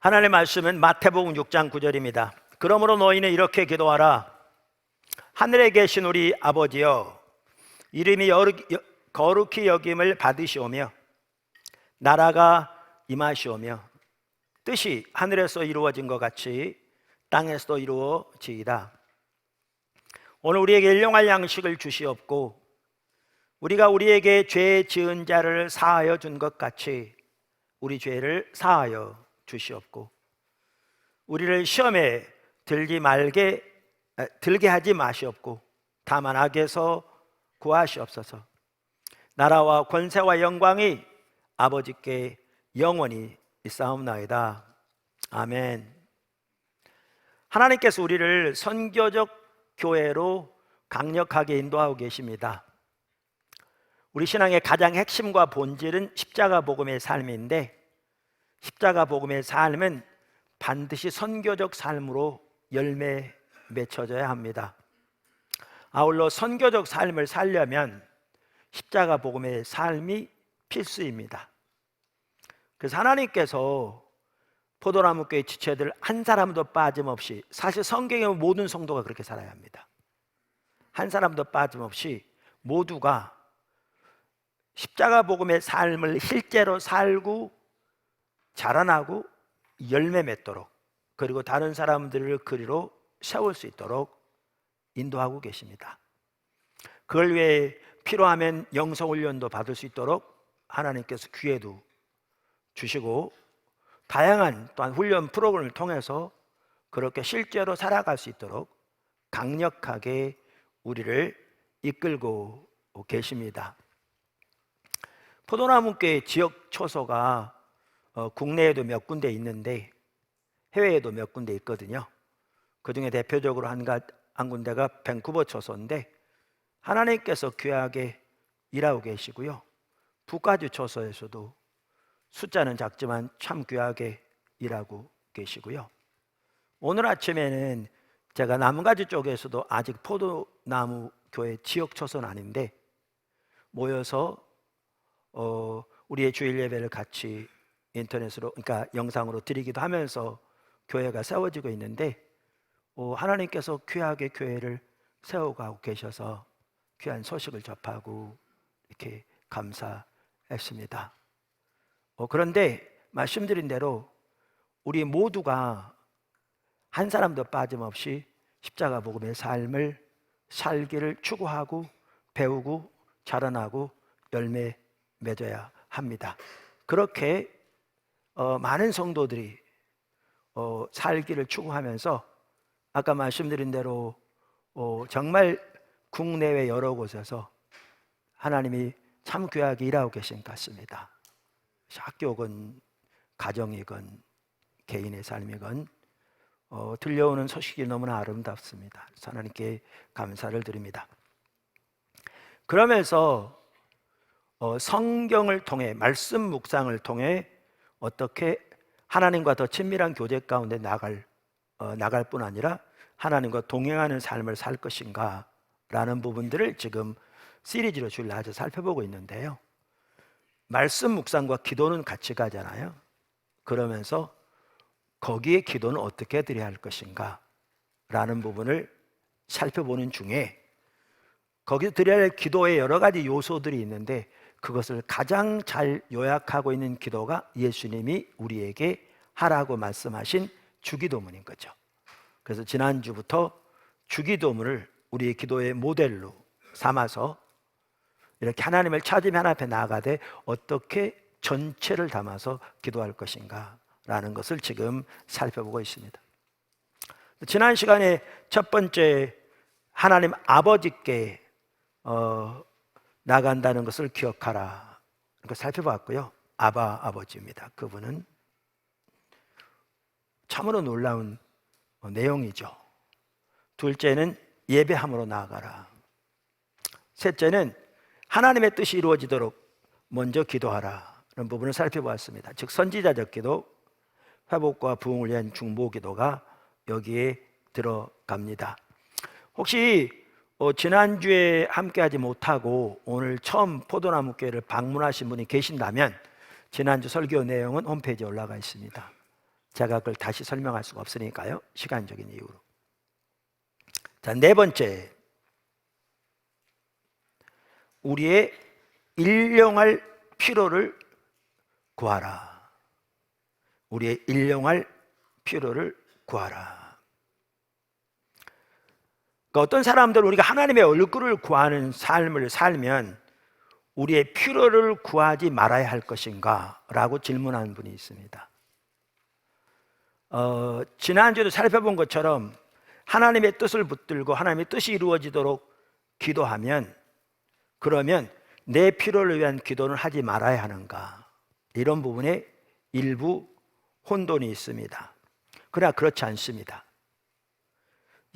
하나님의 말씀은 마태복음 6장 9절입니다. 그러므로 너희는 이렇게 기도하라. 하늘에 계신 우리 아버지여, 이름이 거룩히 여김을 받으시오며 나라가 임하시오며 뜻이 하늘에서 이루어진 것 같이 땅에서도 이루어지이다. 오늘 우리에게 일용할 양식을 주시옵고 우리가 우리에게 죄 지은 자를 사하여 준 것 같이 우리 죄를 사하여 주시옵고 우리를 시험에 들게 하지 마시옵고 다만 악에서 구하시옵소서. 나라와 권세와 영광이 아버지께 영원히 있사옵나이다. 아멘. 하나님께서 우리를 선교적 교회로 강력하게 인도하고 계십니다. 우리 신앙의 가장 핵심과 본질은 십자가 복음의 삶인데, 십자가 복음의 삶은 반드시 선교적 삶으로 열매 맺혀져야 합니다. 아울러 선교적 삶을 살려면 십자가 복음의 삶이 필수입니다. 그래서 하나님께서 포도나무 교회 지체들 한 사람도 빠짐없이, 사실 성경의 모든 성도가 그렇게 살아야 합니다. 한 사람도 빠짐없이 모두가 십자가 복음의 삶을 실제로 살고 자라나고 열매 맺도록, 그리고 다른 사람들을 그리로 세울 수 있도록 인도하고 계십니다. 그걸 위해 필요하면 영성훈련도 받을 수 있도록 하나님께서 기회도 주시고 다양한 또한 훈련 프로그램을 통해서 그렇게 실제로 살아갈 수 있도록 강력하게 우리를 이끌고 계십니다. 포도나무교회 지역 초소가 국내에도 몇 군데 있는데 해외에도 몇 군데 있거든요. 그 중에 대표적으로 한 군데가 밴쿠버 초소인데 하나님께서 귀하게 일하고 계시고요. 북아주 초소에서도 숫자는 작지만 참 귀하게 일하고 계시고요. 오늘 아침에는 제가 나무가지 쪽에서도 아직 포도나무 교회 지역 초소는 아닌데 모여서 우리의 주일 예배를 같이 인터넷으로, 그러니까 영상으로 드리기도 하면서 교회가 세워지고 있는데 하나님께서 귀하게 교회를 세워가고 계셔서 귀한 소식을 접하고 이렇게 감사했습니다. 그런데 말씀드린 대로 우리 모두가 한 사람도 빠짐없이 십자가 복음의 삶을 살기를 추구하고 배우고 자라나고 열매 맺어야 합니다. 그렇게 많은 성도들이 살기를 추구하면서 아까 말씀드린 대로 정말 국내외 여러 곳에서 하나님이 참 귀하게 일하고 계신 것 같습니다. 학교건 가정이건 개인의 삶이건 들려오는 소식이 너무나 아름답습니다. 하나님께 감사를 드립니다. 그러면서 성경을 통해, 말씀 묵상을 통해 어떻게 하나님과 더 친밀한 교제 가운데 나갈 뿐 아니라 하나님과 동행하는 삶을 살 것인가 라는 부분들을 지금 시리즈로 주일 아주 살펴보고 있는데요. 말씀 묵상과 기도는 같이 가잖아요. 그러면서 거기에 기도는 어떻게 드려야 할 것인가 라는 부분을 살펴보는 중에 거기서 드려야 할 기도의 여러 가지 요소들이 있는데 그것을 가장 잘 요약하고 있는 기도가 예수님이 우리에게 하라고 말씀하신 주기도문인 거죠. 그래서 지난주부터 주기도문을 우리의 기도의 모델로 삼아서 이렇게 하나님을 찾으며 하나님 앞에 나아가되 어떻게 전체를 담아서 기도할 것인가 라는 것을 지금 살펴보고 있습니다. 지난 시간에 첫 번째 하나님 아버지께 나간다는 것을 기억하라 이렇게 살펴봤고요. 아버지입니다. 그분은 참으로 놀라운 내용이죠. 둘째는 예배함으로 나아가라. 셋째는 하나님의 뜻이 이루어지도록 먼저 기도하라 라는 부분을 살펴보았습니다. 즉 선지자적 기도, 회복과 부흥을 위한 중보 기도가 여기에 들어갑니다. 혹시 지난주에 함께하지 못하고 오늘 처음 포도나무 교회를 방문하신 분이 계신다면 지난주 설교 내용은 홈페이지에 올라가 있습니다. 제가 그걸 다시 설명할 수가 없으니까요, 시간적인 이유로. 자, 네 번째, 우리의 일용할 필요를 구하라. 우리의 일용할 필요를 구하라. 그러니까 어떤 사람들은 우리가 하나님의 얼굴을 구하는 삶을 살면 우리의 필요를 구하지 말아야 할 것인가? 라고 질문하는 분이 있습니다. 지난주에도 살펴본 것처럼 하나님의 뜻을 붙들고 하나님의 뜻이 이루어지도록 기도하면, 그러면 내 필요를 위한 기도는 하지 말아야 하는가? 이런 부분에 일부 혼돈이 있습니다. 그러나 그렇지 않습니다.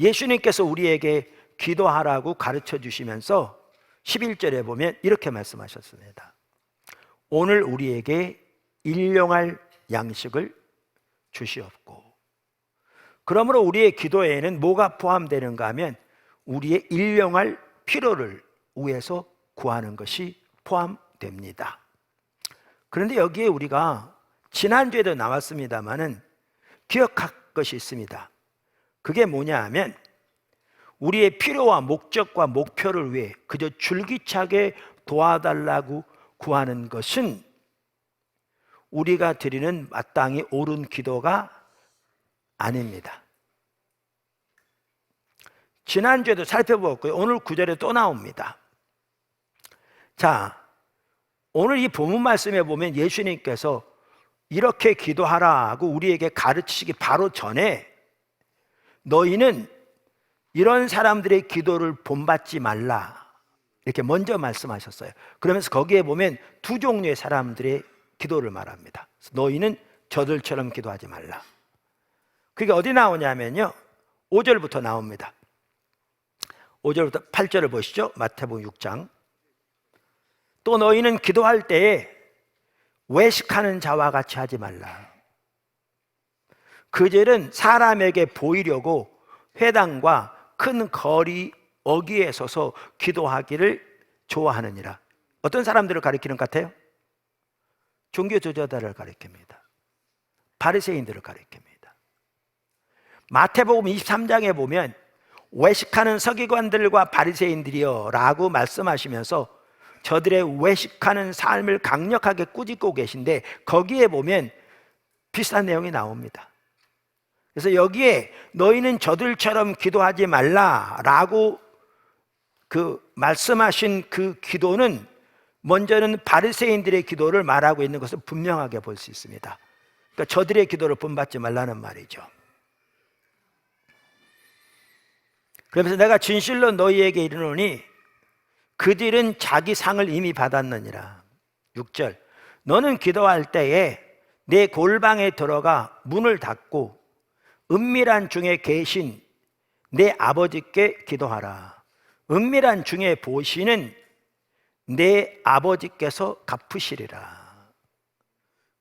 예수님께서 우리에게 기도하라고 가르쳐 주시면서 11절에 보면 이렇게 말씀하셨습니다. 오늘 우리에게 일용할 양식을 주시옵고. 그러므로 우리의 기도에는 뭐가 포함되는가 하면 우리의 일용할 필요를 위해서 구하는 것이 포함됩니다. 그런데 여기에 우리가 지난주에도 나왔습니다마는 기억할 것이 있습니다. 그게 뭐냐 하면 우리의 필요와 목적과 목표를 위해 그저 줄기차게 도와달라고 구하는 것은 우리가 드리는 마땅히 옳은 기도가 아닙니다. 지난주에도 살펴보았고요, 오늘 구절에 또 나옵니다. 자, 오늘 이 본문 말씀에 보면 예수님께서 이렇게 기도하라고 우리에게 가르치시기 바로 전에 너희는 이런 사람들의 기도를 본받지 말라, 이렇게 먼저 말씀하셨어요. 그러면서 거기에 보면 두 종류의 사람들의 기도를 말합니다. 너희는 저들처럼 기도하지 말라. 그게 어디 나오냐면요, 5절부터 나옵니다. 5절부터 8절을 보시죠. 마태복음 6장. 또 너희는 기도할 때에 외식하는 자와 같이 하지 말라. 그들은 사람에게 보이려고 회당과 큰 거리 어귀에 서서 기도하기를 좋아하느니라. 어떤 사람들을 가리키는 것 같아요? 종교 지도자들을 가리킵니다. 바리새인들을 가리킵니다. 마태복음 23장에 보면 외식하는 서기관들과 바리새인들이여 라고 말씀하시면서 저들의 외식하는 삶을 강력하게 꾸짖고 계신데, 거기에 보면 비슷한 내용이 나옵니다. 그래서 여기에 너희는 저들처럼 기도하지 말라라고 말씀하신 그 기도는 먼저는 바리새인들의 기도를 말하고 있는 것을 분명하게 볼 수 있습니다. 그러니까 저들의 기도를 본받지 말라는 말이죠. 그러면서 내가 진실로 너희에게 이르노니 그들은 자기 상을 이미 받았느니라. 6절, 너는 기도할 때에 내 골방에 들어가 문을 닫고 은밀한 중에 계신 내 아버지께 기도하라. 은밀한 중에 보시는 내 아버지께서 갚으시리라.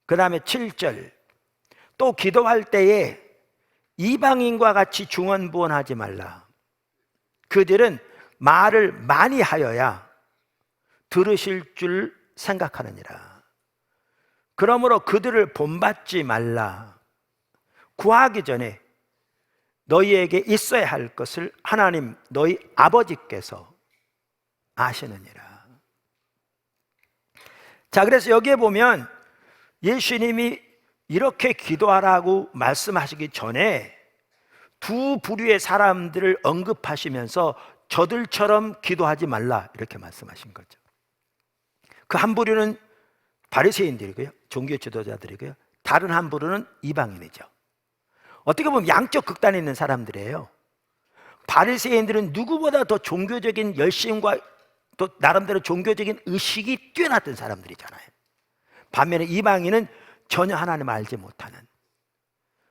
그 다음에 7절, 또 기도할 때에 이방인과 같이 중언부언하지 말라. 그들은 말을 많이 하여야 들으실 줄 생각하느니라. 그러므로 그들을 본받지 말라. 구하기 전에 너희에게 있어야 할 것을 하나님 너희 아버지께서 아시느니라. 자, 그래서 여기에 보면 예수님이 이렇게 기도하라고 말씀하시기 전에 두 부류의 사람들을 언급하시면서 저들처럼 기도하지 말라 이렇게 말씀하신 거죠. 그 한 부류는 바리새인들이고요, 종교 지도자들이고요, 다른 한 부류는 이방인이죠. 어떻게 보면 양쪽 극단에 있는 사람들이에요. 바리새인들은 누구보다 더 종교적인 열심과 또 나름대로 종교적인 의식이 뛰어났던 사람들이잖아요. 반면에 이방인은 전혀 하나님을 알지 못하는.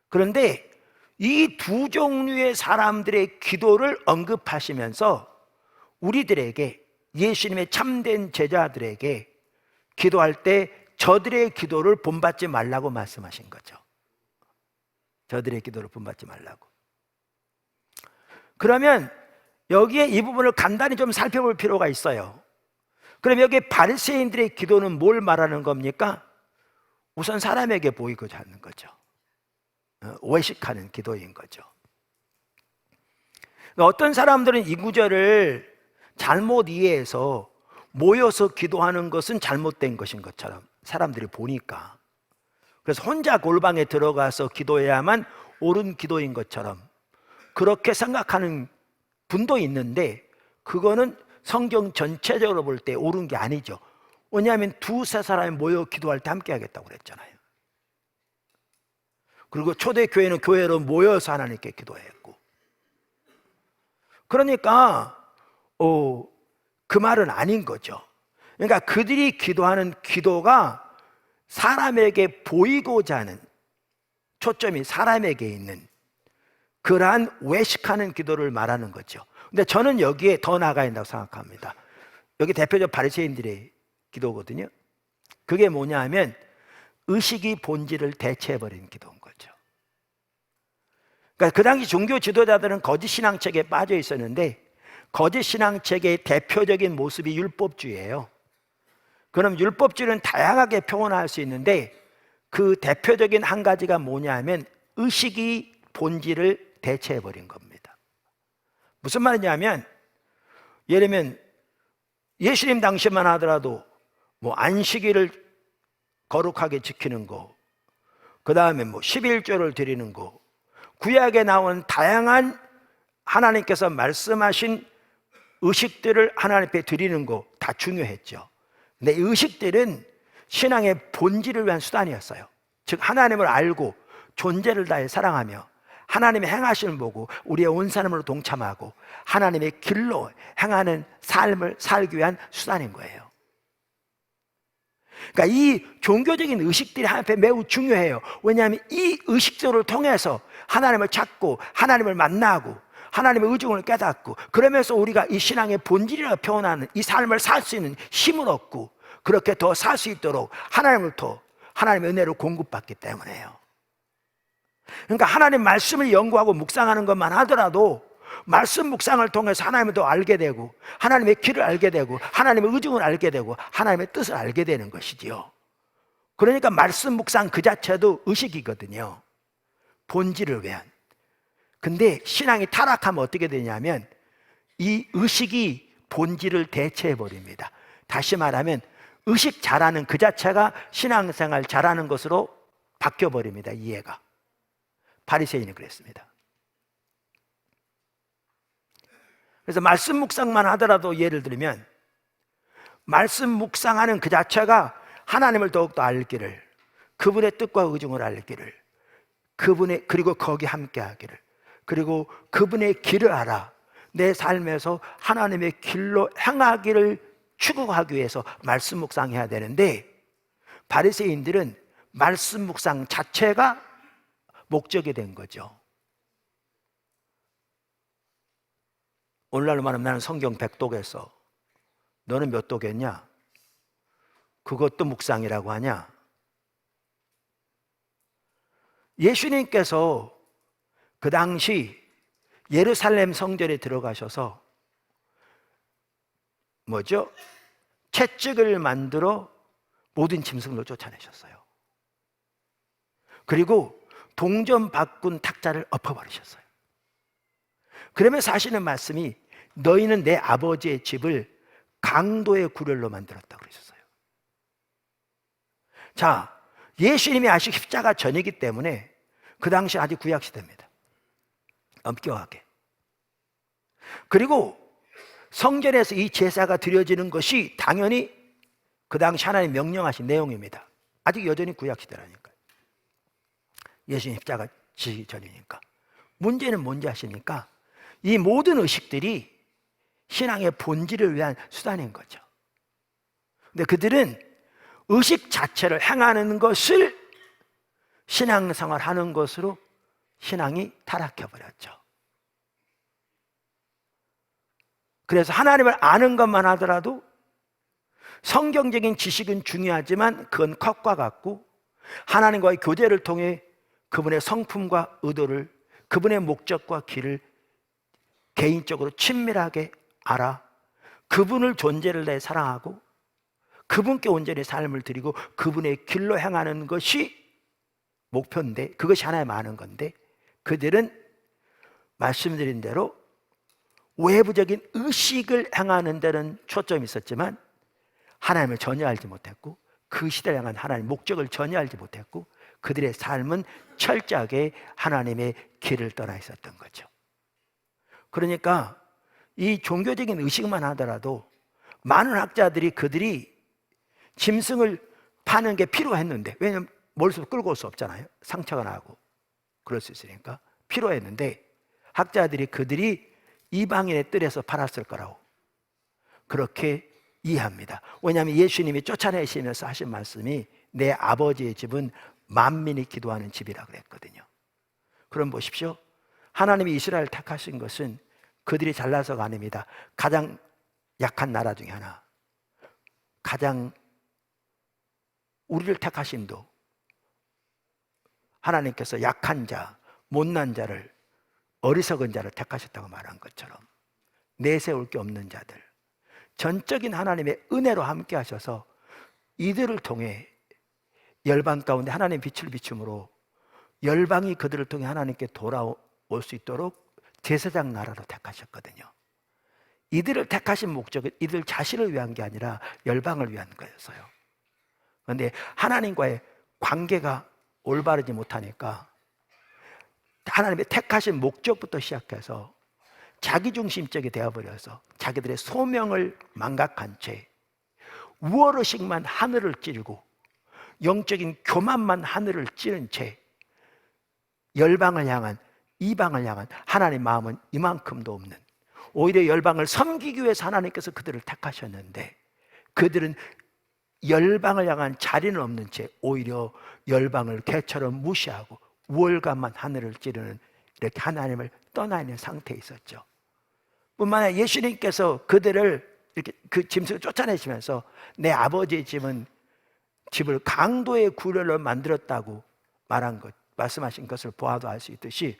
그런데 이 두 종류의 사람들의 기도를 언급하시면서 우리들에게, 예수님의 참된 제자들에게 기도할 때 저들의 기도를 본받지 말라고 말씀하신 거죠. 저들의 기도를 본받지 말라고. 그러면 여기에 이 부분을 간단히 좀 살펴볼 필요가 있어요. 그럼 여기 바리새인들의 기도는 뭘 말하는 겁니까? 우선 사람에게 보이고자 하는 거죠. 외식하는 기도인 거죠. 어떤 사람들은 이 구절을 잘못 이해해서 모여서 기도하는 것은 잘못된 것인 것처럼 사람들이 보니까, 그래서 혼자 골방에 들어가서 기도해야만 옳은 기도인 것처럼 그렇게 생각하는 분도 있는데, 그거는 성경 전체적으로 볼 때 옳은 게 아니죠. 왜냐하면 두세 사람이 모여 기도할 때 함께 하겠다고 그랬잖아요. 그리고 초대교회는 교회로 모여서 하나님께 기도했고, 그러니까 그 말은 아닌 거죠. 그러니까 그들이 기도하는 기도가 사람에게 보이고자 하는, 초점이 사람에게 있는 그러한 외식하는 기도를 말하는 거죠. 근데 저는 여기에 더 나아가야 된다고 생각합니다. 여기 대표적 바리새인들의 기도거든요. 그게 뭐냐 하면 의식이 본질을 대체해버리는 기도인 거죠. 그러니까 그 당시 종교 지도자들은 거짓 신앙책에 빠져 있었는데, 거짓 신앙책의 대표적인 모습이 율법주의예요. 그럼 율법주의는 다양하게 표현할 수 있는데, 그 대표적인 한 가지가 뭐냐 하면 의식이 본질을 대체해버린 겁니다. 무슨 말이냐면, 예를 들면 예수님 당시만 하더라도 뭐 안식일을 거룩하게 지키는 거, 그 다음에 뭐 11조를 드리는 거, 구약에 나온 다양한 하나님께서 말씀하신 의식들을 하나님 앞에 드리는 거 다 중요했죠. 근데 이 의식들은 신앙의 본질을 위한 수단이었어요. 즉 하나님을 알고 존재를 다해 사랑하며 하나님의 행하심을 보고 우리의 온 사람으로 동참하고 하나님의 길로 행하는 삶을 살기 위한 수단인 거예요. 그러니까 이 종교적인 의식들이 하나님 앞에 매우 중요해요. 왜냐하면 이 의식들을 통해서 하나님을 찾고 하나님을 만나고 하나님의 의중을 깨닫고, 그러면서 우리가 이 신앙의 본질이라고 표현하는 이 삶을 살 수 있는 힘을 얻고, 그렇게 더 살 수 있도록 하나님의 은혜를 공급받기 때문에요. 그러니까 하나님 말씀을 연구하고 묵상하는 것만 하더라도 말씀 묵상을 통해서 하나님을 더 알게 되고 하나님의 길을 알게 되고 하나님의 의중을 알게 되고 하나님의 뜻을 알게 되는 것이지요. 그러니까 말씀 묵상 그 자체도 의식이거든요. 본질을 위한. 근데 신앙이 타락하면 어떻게 되냐면 이 의식이 본질을 대체해 버립니다. 다시 말하면 의식 잘하는 그 자체가 신앙생활 잘하는 것으로 바뀌어 버립니다. 이해가. 바리새인이 그랬습니다. 그래서 말씀 묵상만 하더라도, 예를 들면 말씀 묵상하는 그 자체가 하나님을 더욱더 알기를, 그분의 뜻과 의중을 알기를, 그리고 거기 함께 하기를, 그리고 그분의 길을 알아 내 삶에서 하나님의 길로 행하기를 추구하기 위해서 말씀 묵상해야 되는데, 바리새인들은 말씀 묵상 자체가 목적이 된 거죠. 오늘날로 말하면 나는 성경 100독했어. 너는 몇 독했냐? 그것도 묵상이라고 하냐? 예수님께서 그 당시 예루살렘 성전에 들어가셔서 채찍을 만들어 모든 짐승을 쫓아내셨어요. 그리고 동전 바꾼 탁자를 엎어버리셨어요. 그러면서 하시는 말씀이 너희는 내 아버지의 집을 강도의 구렬로 만들었다고 그러셨어요. 자, 예수님이 아직 십자가 전이기 때문에 그 당시 아직 구약시대입니다. 엄격하게. 그리고 성전에서 이 제사가 드려지는 것이 당연히 그 당시 하나님 명령하신 내용입니다. 아직 여전히 구약시대라니까요. 예수님 십자가 지기 전이니까. 문제는 뭔지 아십니까? 이 모든 의식들이 신앙의 본질을 위한 수단인 거죠. 근데 그들은 의식 자체를 행하는 것을 신앙생활 하는 것으로 신앙이 타락해버렸죠. 그래서 하나님을 아는 것만 하더라도 성경적인 지식은 중요하지만 그건 컷과 같고, 하나님과의 교제를 통해 그분의 성품과 의도를, 그분의 목적과 길을 개인적으로 친밀하게 알아 그분을 존재를 내 사랑하고 그분께 온전히 삶을 드리고 그분의 길로 행하는 것이 목표인데, 그것이 하나의 많은 건데, 그들은 말씀드린 대로 외부적인 의식을 향하는 데는 초점이 있었지만 하나님을 전혀 알지 못했고, 그 시대를 향한 하나님의 목적을 전혀 알지 못했고, 그들의 삶은 철저하게 하나님의 길을 떠나 있었던 거죠. 그러니까 이 종교적인 의식만 하더라도 많은 학자들이 그들이 짐승을 파는 게 필요했는데, 왜냐하면 머릿속으로 끌고 올 수 없잖아요. 상처가 나고 그럴 수 있으니까 필요했는데, 학자들이 그들이 이방인의 뜰에서 팔았을 거라고 그렇게 이해합니다. 왜냐하면 예수님이 쫓아내시면서 하신 말씀이 내 아버지의 집은 만민이 기도하는 집이라 그랬거든요. 그럼 보십시오. 하나님이 이스라엘을 택하신 것은 그들이 잘나서가 아닙니다. 가장 약한 나라 중에 하나, 가장 우리를 택하심도 하나님께서 약한 자, 못난 자를, 어리석은 자를 택하셨다고 말한 것처럼 내세울 게 없는 자들, 전적인 하나님의 은혜로 함께 하셔서 이들을 통해 열방 가운데 하나님의 빛을 비춤으로 열방이 그들을 통해 하나님께 돌아올 수 있도록 제사장 나라로 택하셨거든요. 이들을 택하신 목적은 이들 자신을 위한 게 아니라 열방을 위한 거였어요. 그런데 하나님과의 관계가 올바르지 못하니까 하나님의 택하신 목적부터 시작해서 자기중심적이 되어버려서 자기들의 소명을 망각한 채 우월의식만 하늘을 찌르고 영적인 교만만 하늘을 찌른 채 열방을 향한, 이방을 향한 하나님의 마음은 이만큼도 없는, 오히려 열방을 섬기기 위해서 하나님께서 그들을 택하셨는데 그들은 열방을 향한 자리는 없는 채 오히려 열방을 개처럼 무시하고 우월감만 하늘을 찌르는, 이렇게 하나님을 떠나 있는 상태에 있었죠. 뿐만 아니라 예수님께서 그들을 이렇게 그 짐승을 쫓아내시면서 내 아버지의 집을 강도의 구렬로 만들었다고 말한 것, 말씀하신 것을 보아도 알 수 있듯이,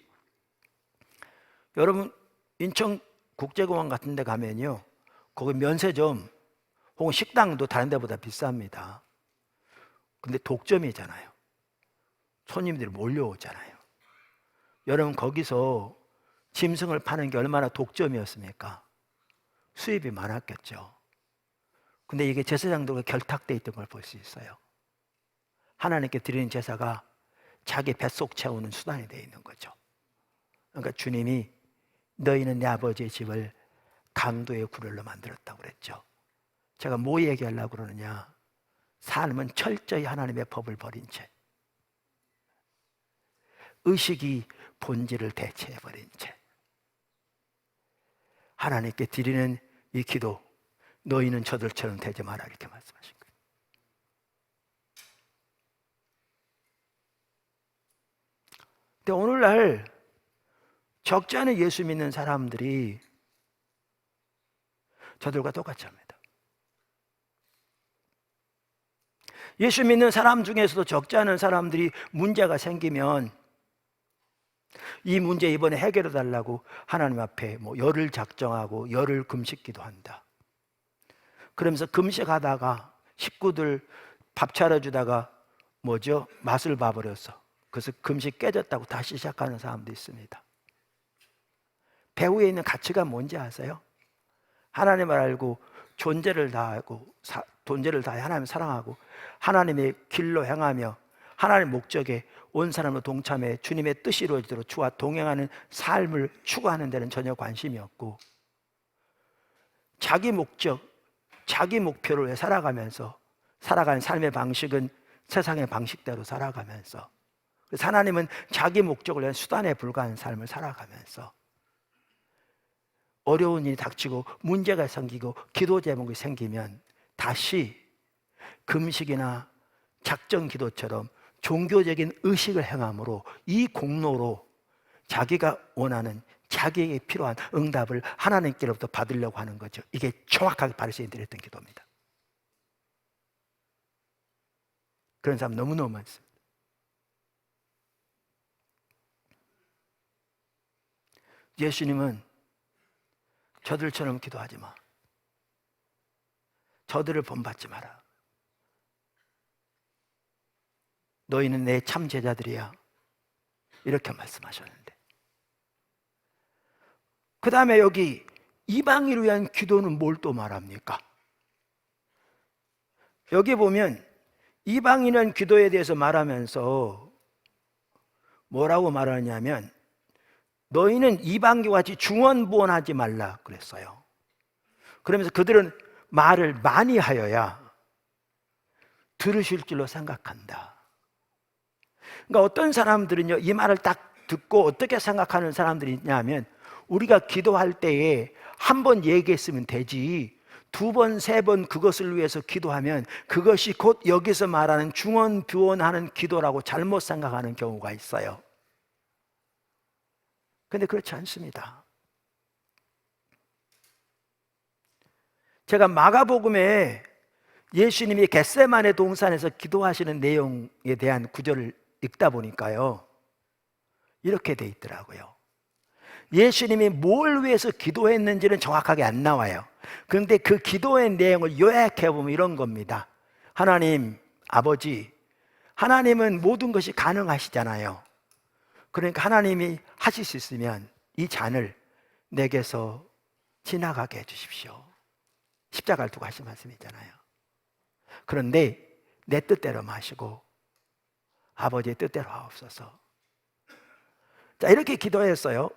여러분 인천국제공항 같은 데 가면요, 거기 면세점 혹은 식당도 다른 데보다 비쌉니다. 근데 독점이잖아요. 손님들이 몰려오잖아요. 여러분 거기서 짐승을 파는 게 얼마나 독점이었습니까? 수입이 많았겠죠. 근데 이게 제사장들과 결탁되어 있던 걸 볼 수 있어요. 하나님께 드리는 제사가 자기 뱃속 채우는 수단이 되어 있는 거죠. 그러니까 주님이 너희는 내 아버지의 집을 강도의 구렬로 만들었다고 그랬죠. 제가 뭐 얘기하려고 그러느냐, 삶은 철저히 하나님의 법을 버린 채, 의식이 본질을 대체해버린 채 하나님께 드리는 이 기도, 너희는 저들처럼 되지 마라, 이렇게 말씀하신 거예요. 근데 오늘날 적지 않은 예수 믿는 사람들이 저들과 똑같이 합니다. 예수 믿는 사람 중에서도 적지 않은 사람들이 문제가 생기면 이 문제 이번에 해결해 달라고 하나님 앞에 열을 작정하고 열을 금식기도 한다. 그러면서 금식하다가 식구들 밥 차려주다가 맛을 봐버려서 그래서 금식 깨졌다고 다시 시작하는 사람도 있습니다. 배후에 있는 가치가 뭔지 아세요? 하나님을 알고 존재를 다하고 존재를 다해 하나님을 사랑하고 하나님의 길로 행하며 하나님의 목적에 온 사람으로 동참해 주님의 뜻이 이루어지도록 주와 동행하는 삶을 추구하는 데는 전혀 관심이 없고, 자기 목적, 자기 목표를 위해 살아가면서 살아가는 삶의 방식은 세상의 방식대로 살아가면서, 그래서 하나님은 자기 목적을 위한 수단에 불과한 삶을 살아가면서 어려운 일이 닥치고 문제가 생기고 기도 제목이 생기면 다시 금식이나 작정 기도처럼 종교적인 의식을 행함으로 이 공로로 자기가 원하는, 자기에게 필요한 응답을 하나님께로부터 받으려고 하는 거죠. 이게 정확하게 바리새인들이 했던 기도입니다. 그런 사람 너무너무 많습니다. 예수님은 저들처럼 기도하지 마, 저들을 본받지 마라, 너희는 내 참 제자들이야. 이렇게 말씀하셨는데, 그 다음에 여기 이방인을 위한 기도는 뭘 또 말합니까? 여기 보면 이방인은 기도에 대해서 말하면서 뭐라고 말하냐면, 너희는 이방인과 같이 중언부언하지 말라 그랬어요. 그러면서 그들은 말을 많이 하여야 들으실 줄로 생각한다. 그러니까 어떤 사람들은요, 이 말을 딱 듣고 어떻게 생각하는 사람들이 있냐면, 우리가 기도할 때에 한 번 얘기했으면 되지, 두 번, 세 번 그것을 위해서 기도하면 그것이 곧 여기서 말하는 중언부언하는 기도라고 잘못 생각하는 경우가 있어요. 근데 그렇지 않습니다. 제가 마가복음에 예수님이 겟세마네 동산에서 기도하시는 내용에 대한 구절을 읽다 보니까요, 이렇게 돼 있더라고요. 예수님이 뭘 위해서 기도했는지는 정확하게 안 나와요. 그런데 그 기도의 내용을 요약해 보면 이런 겁니다. 하나님, 아버지, 하나님은 모든 것이 가능하시잖아요. 그러니까 하나님이 하실 수 있으면 이 잔을 내게서 지나가게 해주십시오. 십자가를 두고 하신 말씀이잖아요. 그런데 내 뜻대로 마시고 아버지의 뜻대로 하옵소서. 자, 이렇게 기도했어요.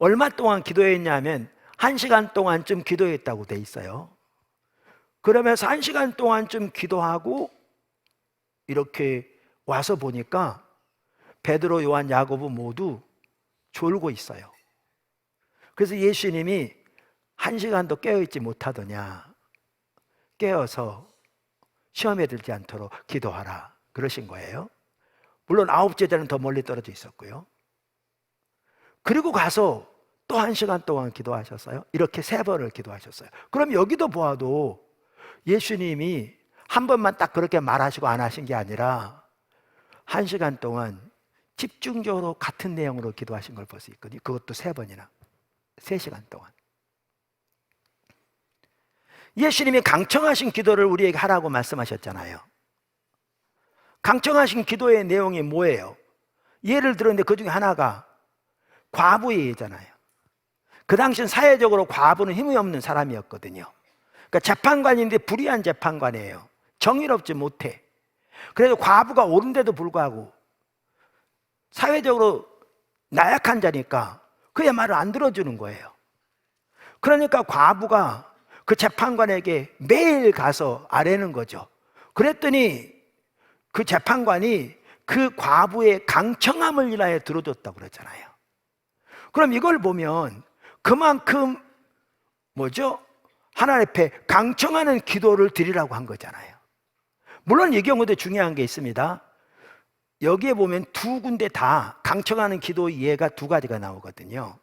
얼마 동안 기도했냐면 1시간 동안쯤 기도했다고 돼 있어요. 그러면서 1시간 동안쯤 기도하고 이렇게 와서 보니까 베드로, 요한, 야고보 모두 졸고 있어요. 그래서 예수님이 1시간도 깨어있지 못하더냐, 깨어서 시험에 들지 않도록 기도하라 그러신 거예요. 물론 9제자는 더 멀리 떨어져 있었고요. 그리고 가서 또 1시간 동안 기도하셨어요. 이렇게 3번을 기도하셨어요. 그럼 여기도 보아도 예수님이 한 번만 딱 그렇게 말하시고 안 하신 게 아니라 1시간 동안 집중적으로 같은 내용으로 기도하신 걸 볼 수 있거든요. 그것도 3번이나 3시간 동안. 예수님이 강청하신 기도를 우리에게 하라고 말씀하셨잖아요. 강청하신 기도의 내용이 뭐예요? 예를 들었는데 그 중에 하나가 과부의 예잖아요. 그 당시엔 사회적으로 과부는 힘이 없는 사람이었거든요. 그러니까 재판관인데 불의한 재판관이에요. 정의롭지 못해. 그래서 과부가 옳은데도 불구하고 사회적으로 나약한 자니까 그의 말을 안 들어주는 거예요. 그러니까 과부가 그 재판관에게 매일 가서 아뢰는 거죠. 그랬더니 그 재판관이 그 과부의 강청함을 인하여 들어줬다고 그러잖아요. 그럼 이걸 보면 그만큼 하나님 앞에 강청하는 기도를 드리라고 한 거잖아요. 물론 이 경우도 중요한 게 있습니다. 여기에 보면 2군데 다 강청하는 기도 예가 2가지가 나오거든요.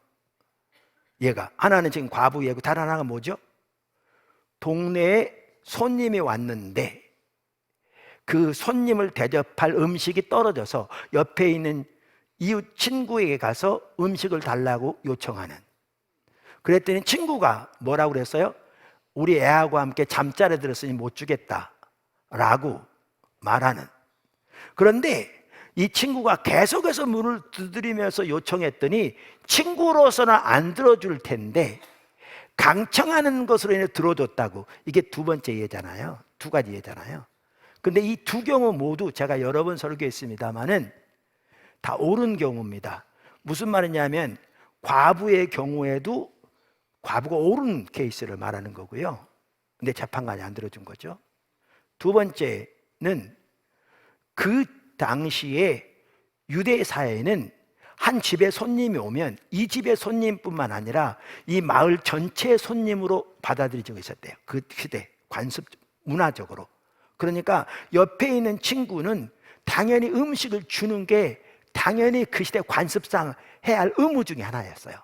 예가 하나는 지금 과부 예고, 다른 하나가 뭐죠? 동네에 손님이 왔는데 그 손님을 대접할 음식이 떨어져서 옆에 있는 이웃 친구에게 가서 음식을 달라고 요청하는. 그랬더니 친구가 뭐라고 그랬어요? 우리 애하고 함께 잠자리 들었으니 못 주겠다 라고 말하는. 그런데 이 친구가 계속해서 문을 두드리면서 요청했더니 친구로서는 안 들어줄 텐데 강청하는 것으로 인해 들어줬다고. 이게 2번째 예잖아요. 2가지 예잖아요. 근데 이 2경우 모두 제가 여러 번 설교했습니다마는 다 옳은 경우입니다. 무슨 말이냐면 과부의 경우에도 과부가 옳은 케이스를 말하는 거고요. 근데 재판관이 안 들어준 거죠. 2번째는 그 당시에 유대 사회에는 한 집에 손님이 오면 이 집의 손님뿐만 아니라 이 마을 전체 손님으로 받아들여지고 있었대요. 그 시대 관습 문화적으로. 그러니까 옆에 있는 친구는 당연히 음식을 주는 게 당연히 그 시대 관습상 해야 할 의무 중에 하나였어요.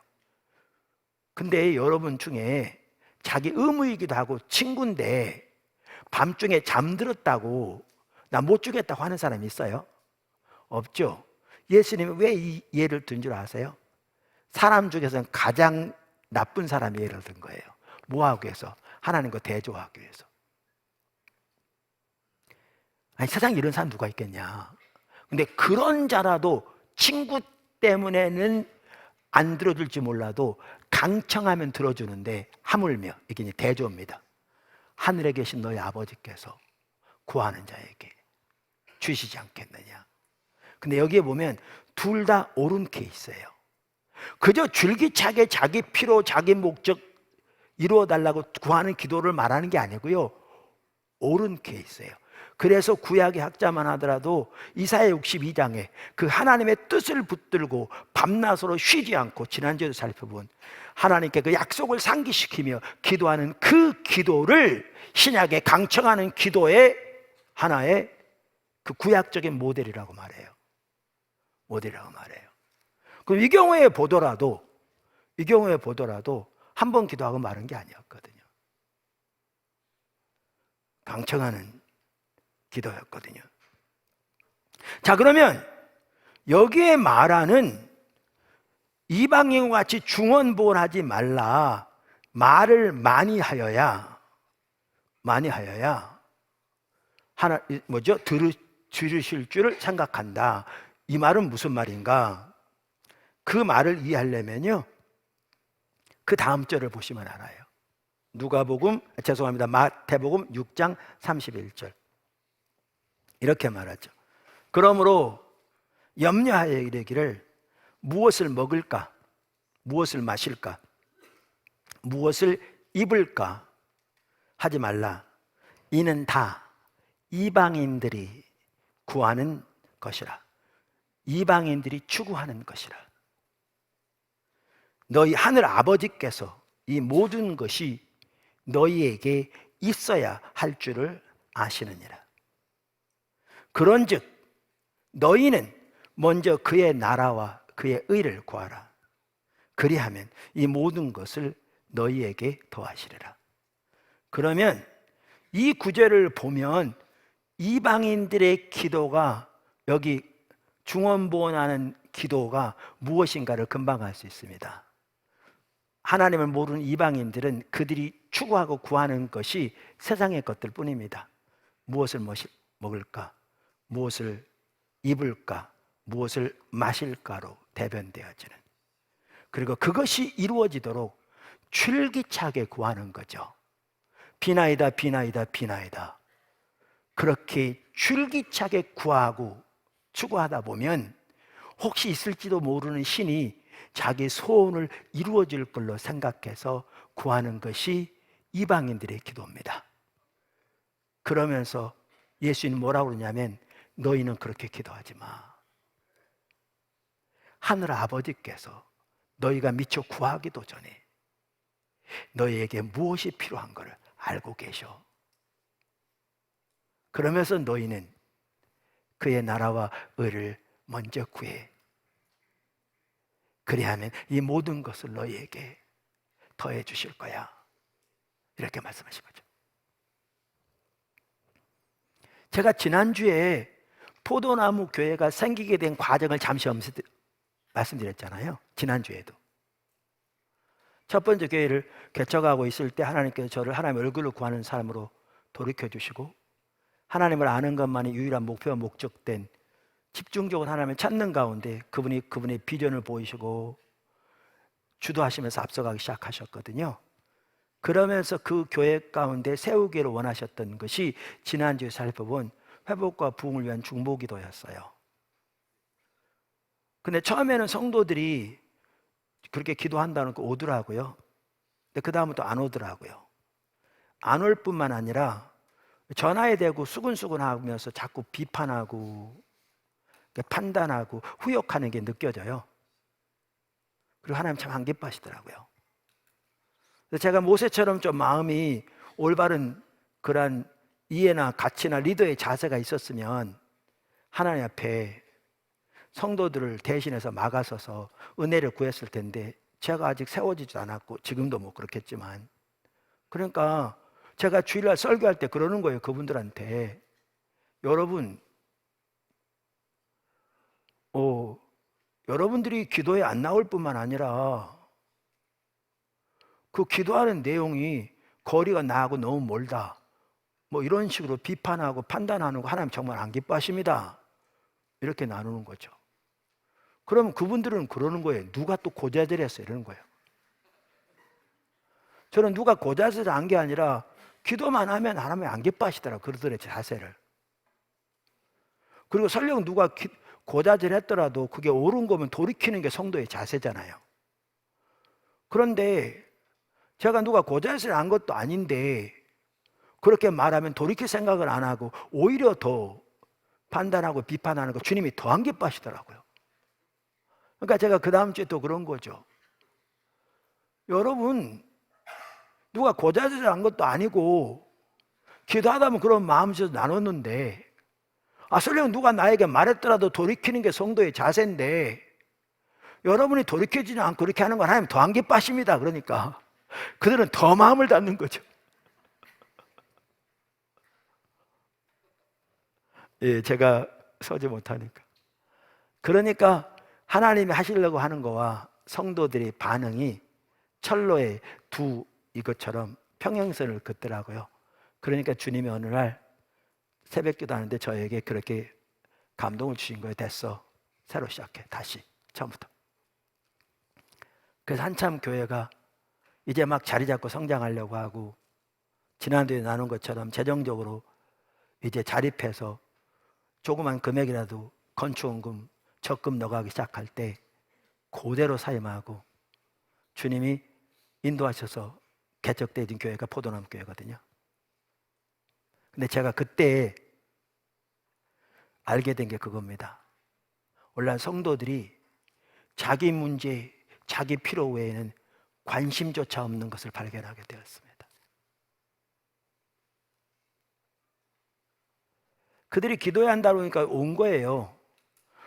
근데 여러분 중에 자기 의무이기도 하고 친구인데 밤중에 잠들었다고 나 못 주겠다고 하는 사람이 있어요? 없죠. 예수님이 왜 이 예를 든 줄 아세요? 사람 중에서는 가장 나쁜 사람이 예를 든 거예요. 뭐 하기 위해서? 하나님과 대조하기 위해서. 아니, 세상에 이런 사람 누가 있겠냐? 근데 그런 자라도 친구 때문에는 안 들어줄지 몰라도 강청하면 들어주는데, 하물며 이게 이제 대조입니다. 하늘에 계신 너희 아버지께서 구하는 자에게 주시지 않겠느냐. 근데 여기에 보면 둘 다 옳은 케이스예요. 그저 줄기차게 자기 피로 자기 목적 이루어달라고 구하는 기도를 말하는 게 아니고요, 옳은 케이스예요. 그래서 구약의 학자만 하더라도 이사야 62장에 그 하나님의 뜻을 붙들고 밤낮으로 쉬지 않고, 지난주에도 살펴본 하나님께 그 약속을 상기시키며 기도하는 그 기도를 신약에 강청하는 기도의 하나의 그 구약적인 모델이라고 말해요. 모델이라고 말해요. 그럼 이 경우에 보더라도 한 번 기도하고 마른 게 아니었거든요. 강청하는 기도였거든요. 자, 그러면 여기에 말하는 이방인과 같이 중언부언하지 말라, 말을 많이 하여야 하나 들으실 줄을 생각한다. 이 말은 무슨 말인가? 그 말을 이해하려면요, 그 다음 절을 보시면 알아요. 마태복음 6장 31절. 이렇게 말하죠. 그러므로 염려하여 이르기를 무엇을 먹을까, 무엇을 마실까, 무엇을 입을까 하지 말라. 이는 다 이방인들이 구하는 것이라. 이방인들이 추구하는 것이라. 너희 하늘 아버지께서 이 모든 것이 너희에게 있어야 할 줄을 아시느니라. 그런즉 너희는 먼저 그의 나라와 그의 의를 구하라. 그리하면 이 모든 것을 너희에게 더하시리라. 그러면 이 구절을 보면 이방인들의 기도가, 여기 중언부언하는 기도가 무엇인가를 금방 알 수 있습니다. 하나님을 모르는 이방인들은 그들이 추구하고 구하는 것이 세상의 것들 뿐입니다. 무엇을 먹을까, 무엇을 입을까, 무엇을 마실까로 대변되어지는, 그리고 그것이 이루어지도록 줄기차게 구하는 거죠. 비나이다, 비나이다, 비나이다. 그렇게 줄기차게 구하고 추구하다 보면 혹시 있을지도 모르는 신이 자기 소원을 이루어줄 걸로 생각해서 구하는 것이 이방인들의 기도입니다. 그러면서 예수님은 뭐라고 그러냐면, 너희는 그렇게 기도하지 마. 하늘 아버지께서 너희가 미처 구하기도 전에 너희에게 무엇이 필요한 것을 알고 계셔. 그러면서 너희는 그의 나라와 의를 먼저 구해. 그리하면 이 모든 것을 너희에게 더해 주실 거야. 이렇게 말씀하신 거죠. 제가 지난주에 포도나무 교회가 생기게 된 과정을 잠시 말씀드렸잖아요. 지난주에도. 첫 번째 교회를 개척하고 있을 때 하나님께서 저를 하나님의 얼굴을 구하는 사람으로 돌이켜 주시고, 하나님을 아는 것만이 유일한 목표와 목적된 집중적으로 하나님을 찾는 가운데 그분의 비전을 보이시고 주도하시면서 앞서가기 시작하셨거든요. 그러면서 그 교회 가운데 세우기를 원하셨던 것이 지난주에 살펴본 회복과 부흥을 위한 중보기도였어요. 근데 처음에는 성도들이 그렇게 기도한다는 거 오더라고요. 근데 그 다음부터 안 오더라고요. 안 올 뿐만 아니라 전화에 대고 수근수근 하면서 자꾸 비판하고 판단하고 후욕하는 게 느껴져요. 그리고 하나님 참 안 기뻐하시더라고요. 그래서 제가 모세처럼 좀 마음이 올바른 그런 이해나 가치나 리더의 자세가 있었으면 하나님 앞에 성도들을 대신해서 막아서서 은혜를 구했을 텐데, 제가 아직 세워지지도 않았고 지금도 뭐 그렇겠지만, 그러니까 제가 주일날 설교할 때 그러는 거예요. 그분들한테, 여러분들이 기도에 안 나올 뿐만 아니라 그 기도하는 내용이 거리가 나하고 너무 멀다, 뭐 이런 식으로 비판하고 판단하는 거 하나님 정말 안 기뻐하십니다. 이렇게 나누는 거죠. 그러면 그분들은 그러는 거예요. 누가 또 고자질했어 이러는 거예요. 저는 누가 고자질한 게 아니라 기도만 하면 하나님이 안 기뻐하시더라고요. 그들의 자세를. 그리고 설령 누가 고자질했더라도 그게 옳은 거면 돌이키는 게 성도의 자세잖아요. 그런데 제가 누가 고자질한 것도 아닌데 그렇게 말하면 돌이킬 생각을 안 하고 오히려 더 판단하고 비판하는 거 주님이 더 안 기뻐하시더라고요. 그러니까 제가 그 다음 주에 또 그런 거죠. 여러분, 누가 고자질한 것도 아니고 기도하다 보면 그런 마음에서 나눴는데 설령 누가 나에게 말했더라도 돌이키는 게 성도의 자세인데 여러분이 돌이켜지지 않고 그렇게 하는 건 하나님 더 안 기뻐하십니다. 그러니까 그들은 더 마음을 닫는 거죠. 예, 제가 서지 못하니까. 그러니까 하나님이 하시려고 하는 거와 성도들의 반응이 철로의 두 이것처럼 평행선을 긋더라고요. 그러니까 주님이 어느 날 새벽기도 하는데 저에게 그렇게 감동을 주신 거예요. 됐어, 새로 시작해, 다시 처음부터. 그래서 한참 교회가 이제 막 자리 잡고 성장하려고 하고 지난주에 나눈 것처럼 재정적으로 이제 자립해서 조그만 금액이라도 건축원금 적금 넣어가기 시작할 때 그대로 사임하고 주님이 인도하셔서 개척되어진 교회가 포도나무 교회거든요. 근데 제가 그때 알게 된 게 그겁니다. 원래 성도들이 자기 문제, 자기 필요 외에는 관심조차 없는 것을 발견하게 되었습니다. 그들이 기도해야 한다고 하니까 온 거예요.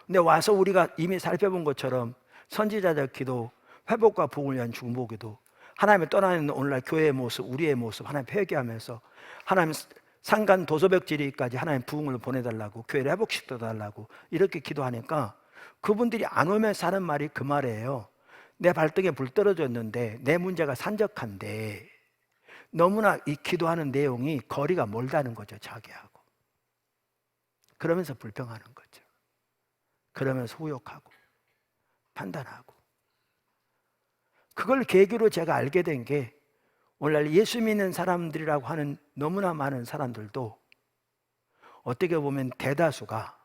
근데 와서 우리가 이미 살펴본 것처럼 선지자적 기도, 회복과 복을 위한 중보기도, 하나님을 떠나는 오늘날 교회의 모습, 우리의 모습 하나님 회개하면서 하나님 상간 도서벽지리까지 하나님 부흥을 보내달라고, 교회를 회복시켜달라고 이렇게 기도하니까 그분들이 안 오면서 하는 말이 그 말이에요. 내 발등에 불 떨어졌는데 내 문제가 산적한데 너무나 이 기도하는 내용이 거리가 멀다는 거죠, 자기하고. 그러면서 불평하는 거죠. 그러면서 후욕하고 판단하고. 그걸 계기로 제가 알게 된 게 오늘날 예수 믿는 사람들이라고 하는 너무나 많은 사람들도 어떻게 보면 대다수가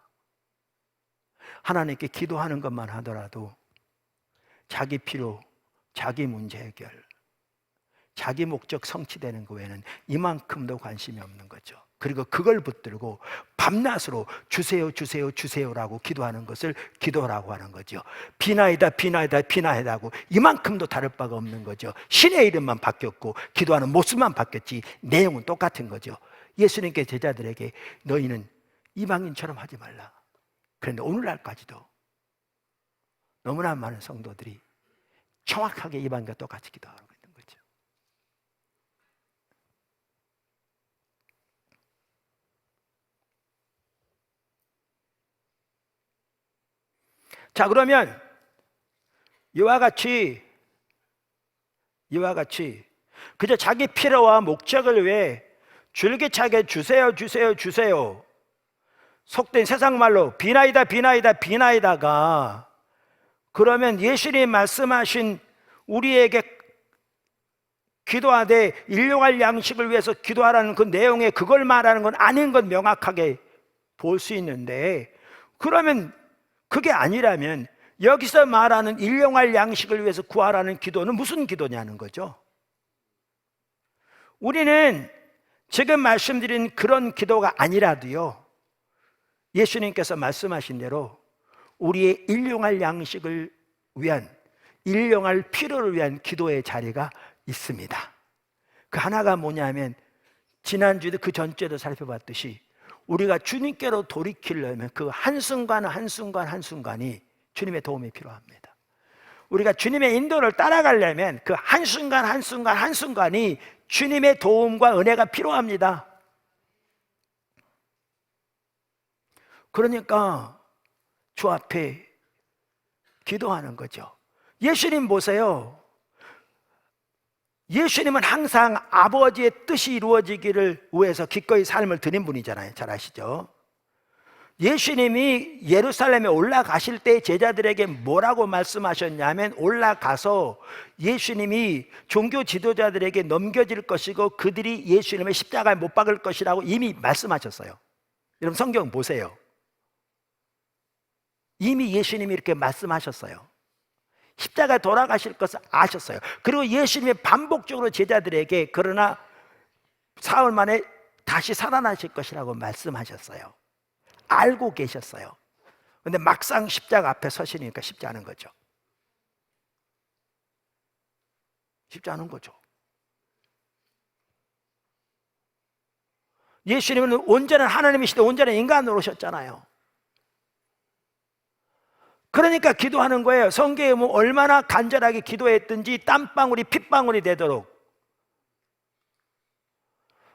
하나님께 기도하는 것만 하더라도 자기 필요, 자기 문제 해결, 자기 목적 성취되는 거 외에는 이만큼도 관심이 없는 거죠. 그리고 그걸 붙들고 밤낮으로 주세요, 주세요, 주세요라고 기도하는 것을 기도라고 하는 거죠. 비나이다, 비나이다, 비나이다 하고 이만큼도 다를 바가 없는 거죠. 신의 이름만 바뀌었고 기도하는 모습만 바뀌었지 내용은 똑같은 거죠. 예수님께 제자들에게 너희는 이방인처럼 하지 말라. 그런데 오늘날까지도 너무나 많은 성도들이 정확하게 이방인과 똑같이 기도하고 있는 거죠. 자, 그러면 이와 같이 그저 자기 필요와 목적을 위해 줄기차게 주세요, 주세요, 주세요, 속된 세상 말로 비나이다, 비나이다, 비나이다가 그러면 예수님이 말씀하신 우리에게 기도하되 일용할 양식을 위해서 기도하라는 그 내용에 그걸 말하는 건 아닌 건 명확하게 볼 수 있는데, 그러면 그게 아니라면 여기서 말하는 일용할 양식을 위해서 구하라는 기도는 무슨 기도냐는 거죠. 우리는 지금 말씀드린 그런 기도가 아니라도요, 예수님께서 말씀하신 대로 우리의 일용할 양식을 위한, 일용할 필요를 위한 기도의 자리가 있습니다. 그 하나가 뭐냐면 지난주에도 그 전주에도 살펴봤듯이 우리가 주님께로 돌이키려면 그 한순간 한순간 한순간이 주님의 도움이 필요합니다. 우리가 주님의 인도를 따라가려면 그 한순간 한순간 한순간이 주님의 도움과 은혜가 필요합니다. 그러니까 주 앞에 기도하는 거죠. 예수님 보세요. 예수님은 항상 아버지의 뜻이 이루어지기를 위해서 기꺼이 삶을 드린 분이잖아요. 잘 아시죠? 예수님이 예루살렘에 올라가실 때 제자들에게 뭐라고 말씀하셨냐면, 올라가서 예수님이 종교 지도자들에게 넘겨질 것이고 그들이 예수님을 십자가에 못 박을 것이라고 이미 말씀하셨어요. 여러분 성경 보세요. 이미 예수님이 이렇게 말씀하셨어요. 십자가에 돌아가실 것을 아셨어요. 그리고 예수님이 반복적으로 제자들에게 그러나 사흘 만에 다시 살아나실 것이라고 말씀하셨어요. 알고 계셨어요. 근데 막상 십자가 앞에 서시니까 쉽지 않은 거죠. 쉽지 않은 거죠. 예수님은 온전한 하나님이시되 온전한 인간으로 오셨잖아요. 그러니까 기도하는 거예요. 성경에 뭐 얼마나 간절하게 기도했든지 땀방울이 핏방울이 되도록.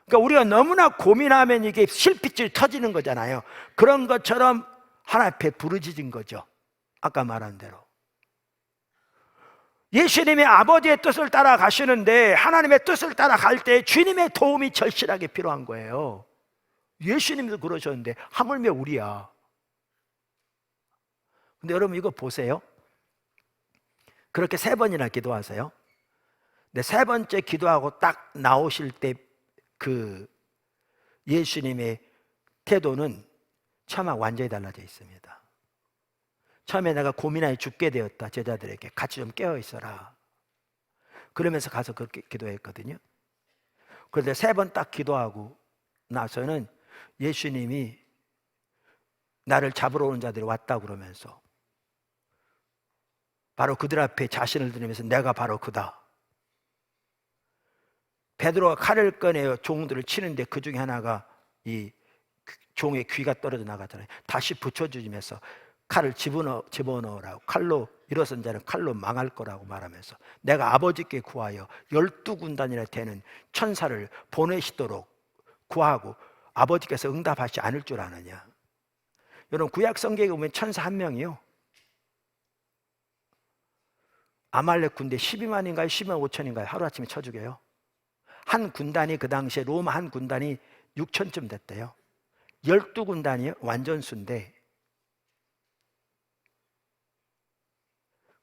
그러니까 우리가 너무나 고민하면 이게 실핏줄 터지는 거잖아요. 그런 것처럼 하나님 앞에 부르짖은 거죠. 아까 말한 대로. 예수님이 아버지의 뜻을 따라 가시는데 하나님의 뜻을 따라 갈 때 주님의 도움이 절실하게 필요한 거예요. 예수님도 그러셨는데 하물며 우리야. 근데 여러분 이거 보세요. 그렇게 3번이나 기도하세요. 근데 3번째 기도하고 딱 나오실 때 그 예수님의 태도는 차마 완전히 달라져 있습니다. 처음에 내가 고민하여 죽게 되었다. 제자들에게 같이 좀 깨어 있어라. 그러면서 가서 그렇게 기도했거든요. 그런데 3번 딱 기도하고 나서는 예수님이 나를 잡으러 오는 자들이 왔다 그러면서 바로 그들 앞에 자신을 드리면서 내가 바로 그다. 베드로가 칼을 꺼내어 종들을 치는데 그 중에 하나가 이 종의 귀가 떨어져 나가잖아요. 다시 붙여주면서 칼을 집어넣으라고, 칼로 일어선 자는 칼로 망할 거라고 말하면서 내가 아버지께 구하여 12군단이나 되는 천사를 보내시도록 구하고 아버지께서 응답하지 않을 줄 아느냐. 여러분 구약 성경에 보면 천사 한 명이요, 아말렉 군대 12만인가요 12만 5천인가요 하루아침에 쳐 죽여요. 한 군단이 그 당시에 로마 한 군단이 6천쯤 됐대요. 12군단이 완전 수인데,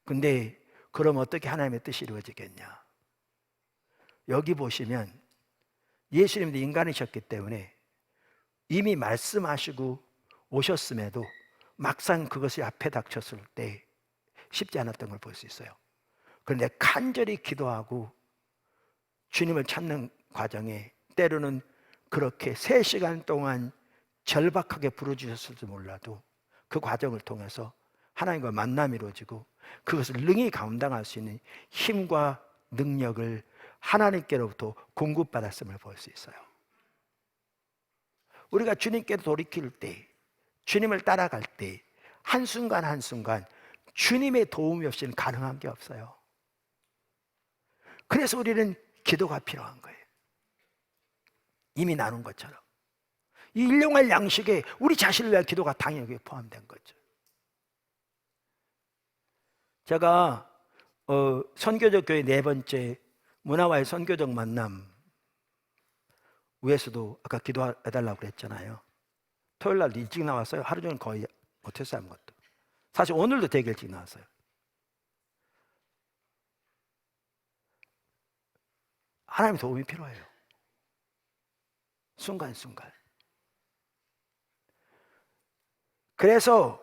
근데 그럼 어떻게 하나님의 뜻이 이루어지겠냐. 여기 보시면 예수님도 인간이셨기 때문에 이미 말씀하시고 오셨음에도 막상 그것이 앞에 닥쳤을 때 쉽지 않았던 걸 볼 수 있어요. 그런데 간절히 기도하고 주님을 찾는 과정에 때로는 그렇게 3시간 동안 절박하게 부르주셨을지 몰라도 그 과정을 통해서 하나님과 만남이 이루어지고 그것을 능히 감당할 수 있는 힘과 능력을 하나님께로부터 공급받았음을 볼 수 있어요. 우리가 주님께 돌이킬 때, 주님을 따라갈 때 한순간 한순간 주님의 도움이 없이는 가능한 게 없어요. 그래서 우리는 기도가 필요한 거예요. 이미 나눈 것처럼 이 일용할 양식에 우리 자신을 위한 기도가 당연히 포함된 거죠. 제가 선교적 교회 4번째 문화와의 선교적 만남 위에서도 아까 기도해달라고 그랬잖아요. 토요일 날 일찍 나왔어요. 하루 종일 거의 못했어요 아무것도. 사실 오늘도 되게 일찍 나왔어요. 하나님의 도움이 필요해요. 순간순간. 그래서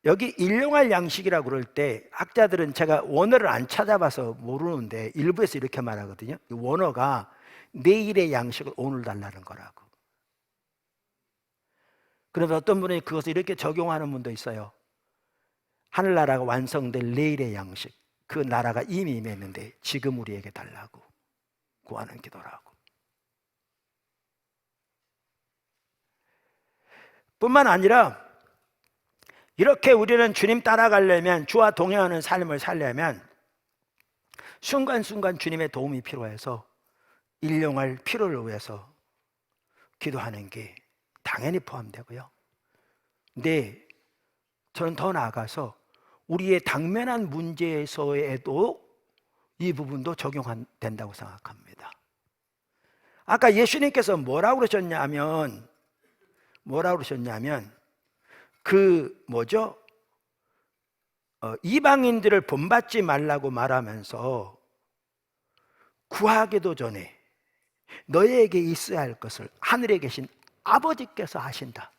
여기 일용할 양식이라고 그럴 때 학자들은, 제가 원어를 안 찾아봐서 모르는데 일부에서 이렇게 말하거든요. 이 원어가 내일의 양식을 오늘 달라는 거라고. 그래서 어떤 분이 그것을 이렇게 적용하는 분도 있어요. 하늘나라가 완성될 내일의 양식, 그 나라가 이미 임했는데 지금 우리에게 달라고 구하는 기도라고. 뿐만 아니라 이렇게 우리는 주님 따라가려면, 주와 동행하는 삶을 살려면 순간순간 주님의 도움이 필요해서 일용할 필요를 위해서 기도하는 게 당연히 포함되고요. 근데 저는 더 나아가서 우리의 당면한 문제에서에도 이 부분도 적용된다고 생각합니다. 아까 예수님께서 뭐라고 그러셨냐면 그 뭐죠? 이방인들을 본받지 말라고 말하면서 구하기도 전에 너희에게 있어야 할 것을 하늘에 계신 아버지께서 아신다.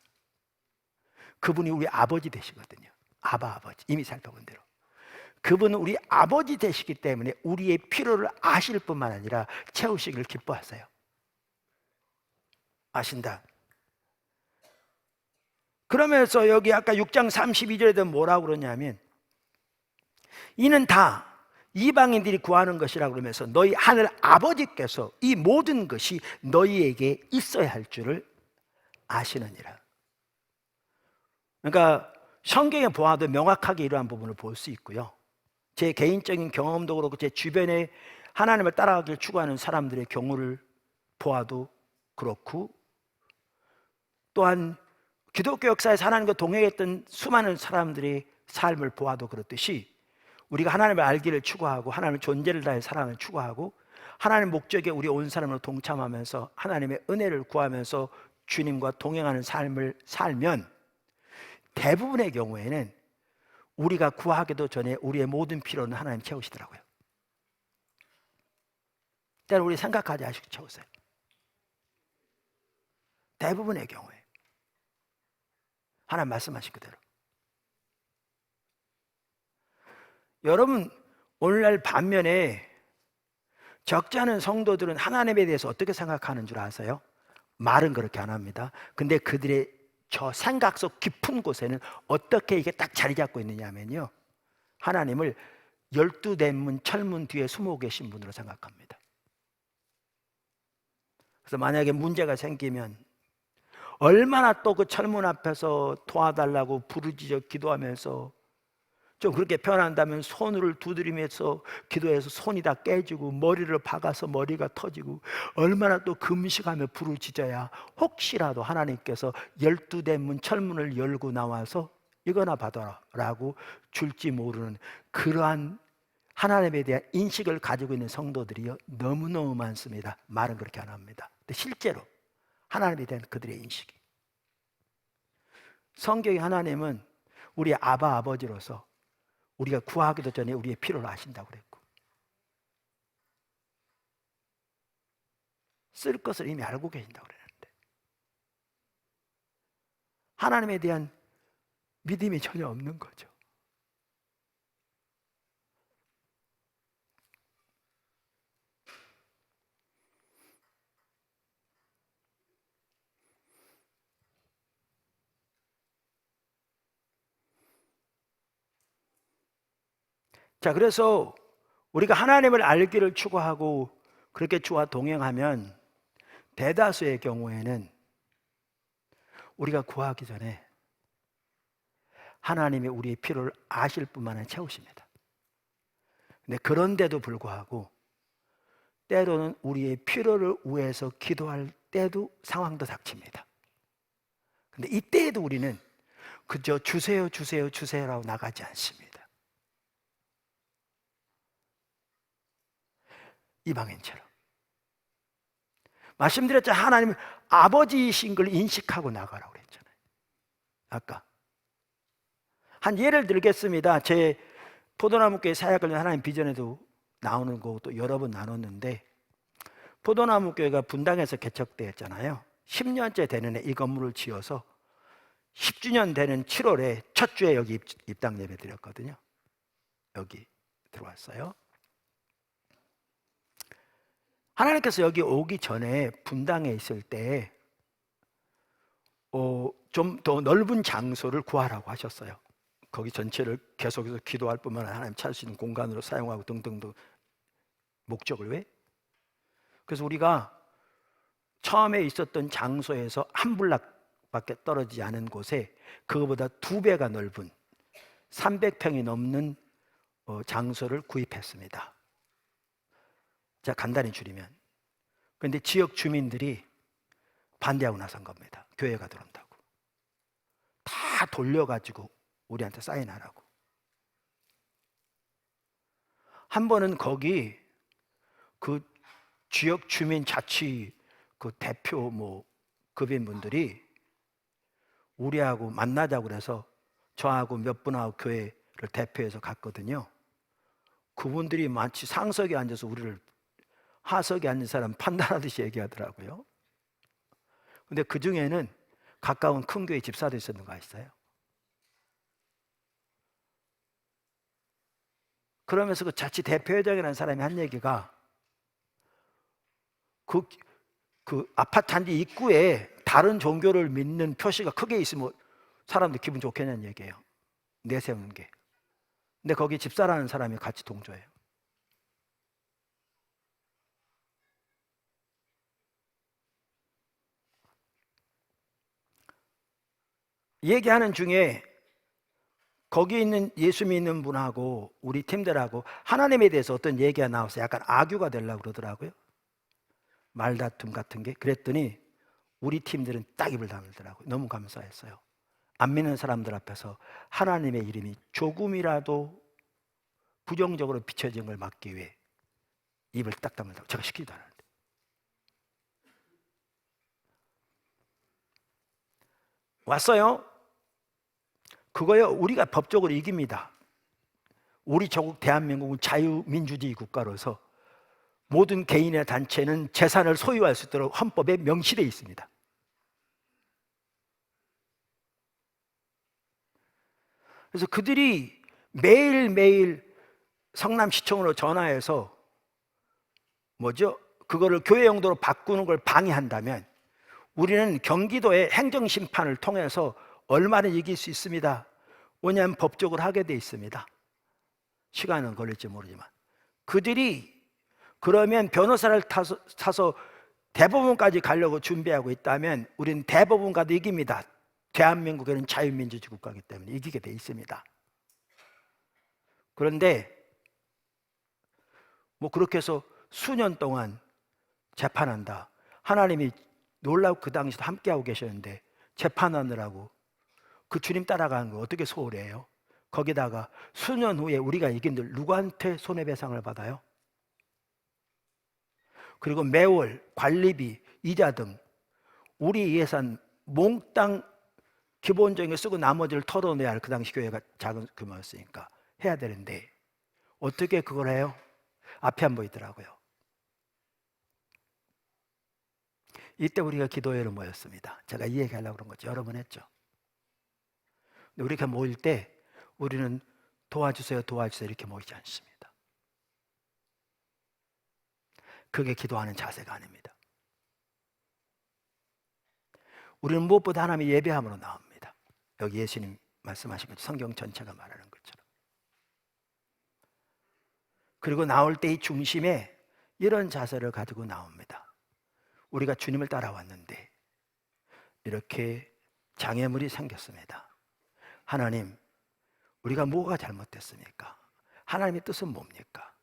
그분이 우리 아버지 되시거든요. 아버지. 이미 살펴본 대로 그분은 우리 아버지 되시기 때문에 우리의 필요를 아실 뿐만 아니라 채우시기를 기뻐하세요. 아신다. 그러면서 여기 아까 6장 32절에도 뭐라고 그러냐면 이는 다 이방인들이 구하는 것이라고 그러면서 너희 하늘 아버지께서 이 모든 것이 너희에게 있어야 할 줄을 아시느니라. 그러니까 성경에 보아도 명확하게 이러한 부분을 볼 수 있고요. 제 개인적인 경험도 그렇고 제 주변에 하나님을 따라가길 추구하는 사람들의 경우를 보아도 그렇고, 또한 기독교 역사에서 하나님과 동행했던 수많은 사람들의 삶을 보아도 그렇듯이 우리가 하나님을 알기를 추구하고 하나님의 존재를 다해 사랑을 추구하고 하나님의 목적에 우리 온 사람으로 동참하면서 하나님의 은혜를 구하면서 주님과 동행하는 삶을 살면 대부분의 경우에는 우리가 구하기도 전에 우리의 모든 필요는 하나님 채우시더라고요. 때로 우리 생각하지 않으시고 채우세요. 대부분의 경우에 하나님 말씀하신 그대로. 여러분, 오늘날 반면에 적지 않은 성도들은 하나님에 대해서 어떻게 생각하는 줄 아세요? 말은 그렇게 안 합니다. 근데 그들의 저 생각 속 깊은 곳에는 어떻게 이게 딱 자리 잡고 있느냐면요, 하나님을 12대문 철문 뒤에 숨어 계신 분으로 생각합니다. 그래서 만약에 문제가 생기면 얼마나 또 그 철문 앞에서 도와달라고 부르짖어 기도하면서, 좀 그렇게 표현한다면 손을 두드리면서 기도해서 손이 다 깨지고 머리를 박아서 머리가 터지고 얼마나 또 금식하며 부르짖어야 혹시라도 하나님께서 12대문 철문을 열고 나와서 이거나 받아라 라고 줄지 모르는 그러한 하나님에 대한 인식을 가지고 있는 성도들이 너무너무 많습니다. 말은 그렇게 안 합니다. 근데 실제로 하나님에 대한 그들의 인식이, 성경의 하나님은 우리 아버지로서 우리가 구하기도 전에 우리의 필요를 아신다고 그랬고 쓸 것을 이미 알고 계신다고 그랬는데 하나님에 대한 믿음이 전혀 없는 거죠. 자, 그래서 우리가 하나님을 알기를 추구하고 그렇게 주와 동행하면 대다수의 경우에는 우리가 구하기 전에 하나님이 우리의 필요를 아실 뿐만 아니라 채우십니다. 근데 그런데도 불구하고 때로는 우리의 필요를 위해서 기도할 때도 상황도 닥칩니다. 근데 이때에도 우리는 그저 주세요 주세요 주세요라고 나가지 않습니다. 이방인처럼 말씀드렸잖아요. 하나님은 아버지이신 걸 인식하고 나가라고 그랬잖아요. 아까 한 예를 들겠습니다. 제 포도나무교회 사역을 하나님 비전에도 나오는 거 또 여러 번 나눴는데, 포도나무교회가 분당에서 개척되었잖아요. 10년째 되는 해 이 건물을 지어서 10주년 되는 7월에 첫 주에 여기 입당 예배 드렸거든요. 여기 들어왔어요. 하나님께서 여기 오기 전에 분당에 있을 때 좀 더 넓은 장소를 구하라고 하셨어요. 거기 전체를 계속해서 기도할 뿐만 아니라 하나님 찾을 수 있는 공간으로 사용하고 등등등 목적을 왜? 그래서 우리가 처음에 있었던 장소에서 한 블락밖에 떨어지지 않은 곳에 그거보다 2배가 넓은 300평이 넘는 장소를 구입했습니다. 자, 간단히 줄이면, 그런데 지역 주민들이 반대하고 나선 겁니다. 교회가 들어온다고 다 돌려가지고 우리한테 사인하라고. 한 번은 거기 그 지역 주민 자치 그 대표 급인 분들이 우리하고 만나자고 그래서 저하고 몇 분하고 교회를 대표해서 갔거든요. 그분들이 마치 상석에 앉아서 우리를 하석에 앉은 사람 판단하듯이 얘기하더라고요. 근데 그 중에는 가까운 큰 교회 집사도 있었는 거 아시어요? 그러면서 그 자치 대표회장이라는 사람이 한 얘기가 그 아파트 단지 입구에 다른 종교를 믿는 표시가 크게 있으면 사람들 기분 좋겠냐는 얘기예요. 내세우는 게. 근데 거기 집사라는 사람이 같이 동조해요. 얘기하는 중에 거기 있는 예수 믿는 분하고 우리 팀들하고 하나님에 대해서 어떤 얘기가 나와서 약간 악유가 되려고 그러더라고요. 말다툼 같은 게. 그랬더니 우리 팀들은 딱 입을 다물더라고요. 너무 감사했어요. 안 믿는 사람들 앞에서 하나님의 이름이 조금이라도 부정적으로 비춰진 걸 막기 위해 입을 딱 다물다고. 제가 시키지도 않았는데. 왔어요. 그거요, 우리가 법적으로 이깁니다. 우리 조국 대한민국은 자유민주주의 국가로서 모든 개인의 단체는 재산을 소유할 수 있도록 헌법에 명시되어 있습니다. 그래서 그들이 매일매일 성남시청으로 전화해서 그거를 교회 용도로 바꾸는 걸 방해한다면 우리는 경기도의 행정심판을 통해서 얼마나 이길 수 있습니다. 왜냐하면 법적으로 하게 돼 있습니다. 시간은 걸릴지 모르지만 그들이 그러면 변호사를 타서 대법원까지 가려고 준비하고 있다면 우리는 대법원 가도 이깁니다. 대한민국에는 자유민주주의 국가이기 때문에 이기게 돼 있습니다. 그런데 그렇게 해서 수년 동안 재판한다. 하나님이 놀라고 그 당시도 함께하고 계셨는데 재판하느라고 그 주님 따라가는 거 어떻게 소홀해요? 거기다가 수년 후에 우리가 이긴들 누구한테 손해배상을 받아요? 그리고 매월 관리비, 이자 등 우리 예산 몽땅 기본적인 거 쓰고 나머지를 털어내야 할 그 당시 교회가 작은 규모였으니까 해야 되는데 어떻게 그걸 해요? 앞에 안 보이더라고요. 이때 우리가 기도회로 모였습니다. 제가 이 얘기 하려고 그런 거죠. 여러 번 했죠. 근데 우리가 모일 때 우리는 도와주세요 이렇게 모이지 않습니다. 그게 기도하는 자세가 아닙니다. 우리는 무엇보다 하나님의 예배함으로 나옵니다. 여기 예수님 말씀하신 것처럼 성경 전체가 말하는 것처럼. 그리고 나올 때 이 중심에 이런 자세를 가지고 나옵니다. 우리가 주님을 따라왔는데 이렇게 장애물이 생겼습니다. 하나님, 우리가 뭐가 잘못됐습니까? 하나님의 뜻은 뭡니까?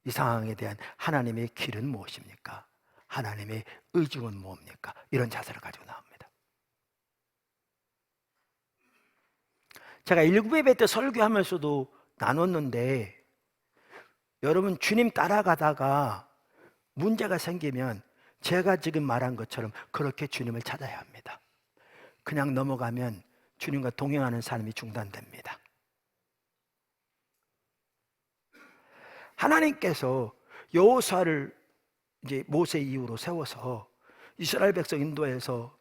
이 상황에 대한 하나님의 길은 무엇입니까? 하나님의 의중은 뭡니까? 이런 자세를 가지고 나옵니다. 제가 19예배 때 설교하면서도 나눴는데 여러분, 주님 따라가다가 문제가 생기면 제가 지금 말한 것처럼 그렇게 주님을 찾아야 합니다. 그냥 넘어가면 주님과 동행하는 삶이 중단됩니다. 하나님께서 여호수아를 이제 모세 이후로 세워서 이스라엘 백성 인도해서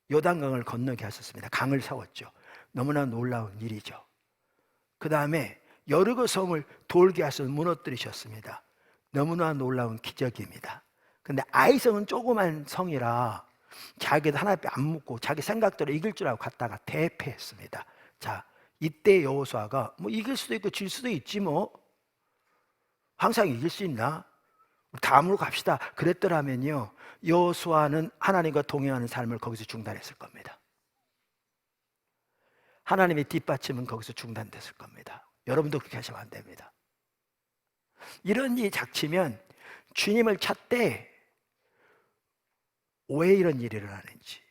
요단강을 건너게 하셨습니다. 강을 세웠죠. 너무나 놀라운 일이죠. 그 다음에 여리고 성을 돌게 하셔서 무너뜨리셨습니다. 너무나 놀라운 기적입니다. 근데 아이성은 조그만 성이라 자기도 하나 앞에 안 묻고 자기 생각대로 이길 줄 알고 갔다가 대패했습니다. 자, 이때 여호수아가 이길 수도 있고 질 수도 있지 항상 이길 수 있나? 다음으로 갑시다 그랬더라면요, 여호수아는 하나님과 동행하는 삶을 거기서 중단했을 겁니다. 하나님의 뒷받침은 거기서 중단됐을 겁니다. 여러분도 그렇게 하시면 안 됩니다. 이런 일이 닥치면 주님을 찾되 왜 이런 일이 일어나는지,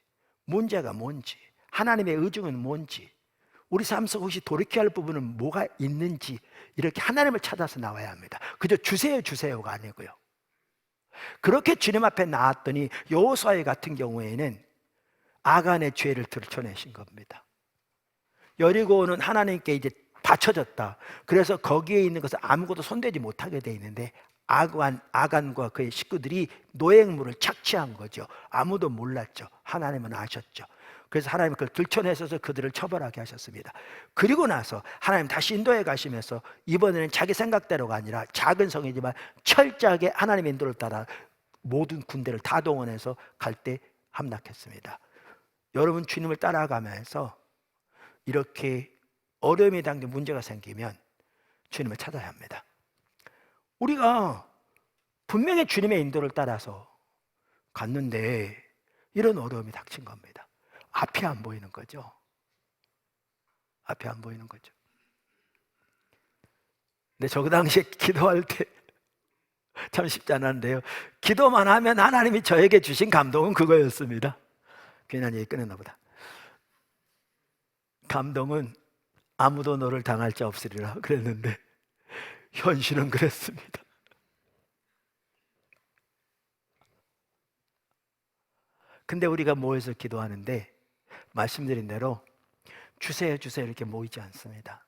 문제가 뭔지, 하나님의 의중은 뭔지, 우리 삶 속에 혹시 돌이켜야 할 부분은 뭐가 있는지 이렇게 하나님을 찾아서 나와야 합니다. 그저 주세요가 아니고요. 그렇게 주님 앞에 나왔더니 여호수아 같은 경우에는 아간의 죄를 들춰내신 겁니다. 여리고는 하나님께 이제 바쳐졌다. 그래서 거기에 있는 것을 아무것도 손대지 못하게 돼 있는데 아간과 그의 식구들이 노획물을 착취한 거죠. 아무도 몰랐죠. 하나님은 아셨죠. 그래서 하나님은 그걸 들춰내셔서 그들을 처벌하게 하셨습니다. 그리고 나서 하나님 다시 인도해 가시면서 이번에는 자기 생각대로가 아니라 작은 성이지만 철저하게 하나님의 인도를 따라 모든 군대를 다 동원해서 갈 때 함락했습니다. 여러분, 주님을 따라가면서 이렇게 어려움이 당긴 문제가 생기면 주님을 찾아야 합니다. 우리가 분명히 주님의 인도를 따라서 갔는데 이런 어려움이 닥친 겁니다. 앞이 안 보이는 거죠. 앞이 안 보이는 거죠. 근데 저 당시에 기도할 때 참 쉽지 않았는데요. 기도만 하면 하나님이 저에게 주신 감동은 그거였습니다. 괜한 얘기 꺼냈나 보다. 감동은 아무도 너를 당할 자 없으리라 그랬는데 현실은 그랬습니다. 근데 우리가 모여서 기도하는데 말씀드린 대로 주세요 주세요 이렇게 모이지 않습니다.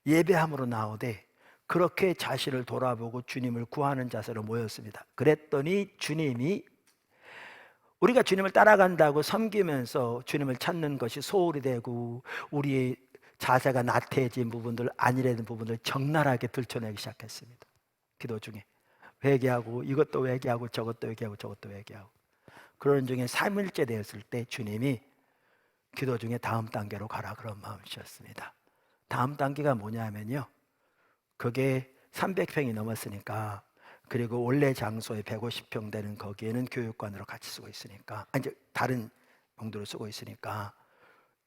예배함으로 나오되 그렇게 자신을 돌아보고 주님을 구하는 자세로 모였습니다. 그랬더니 주님이 우리가 주님을 따라간다고 섬기면서 주님을 찾는 것이 소홀히 되고 우리의 자세가 나태해진 부분들, 안일해진 부분들 적나라하게 들춰내기 시작했습니다. 기도 중에 회개하고 이것도 회개하고 저것도 회개하고 저것도 회개하고 그런 중에 3일째 되었을 때 주님이 기도 중에 다음 단계로 가라 그런 마음이셨습니다. 다음 단계가 뭐냐면요, 그게 300평이 넘었으니까, 그리고 원래 장소에 150평 되는 거기에는 교육관으로 같이 쓰고 있으니까, 이제 다른 용도로 쓰고 있으니까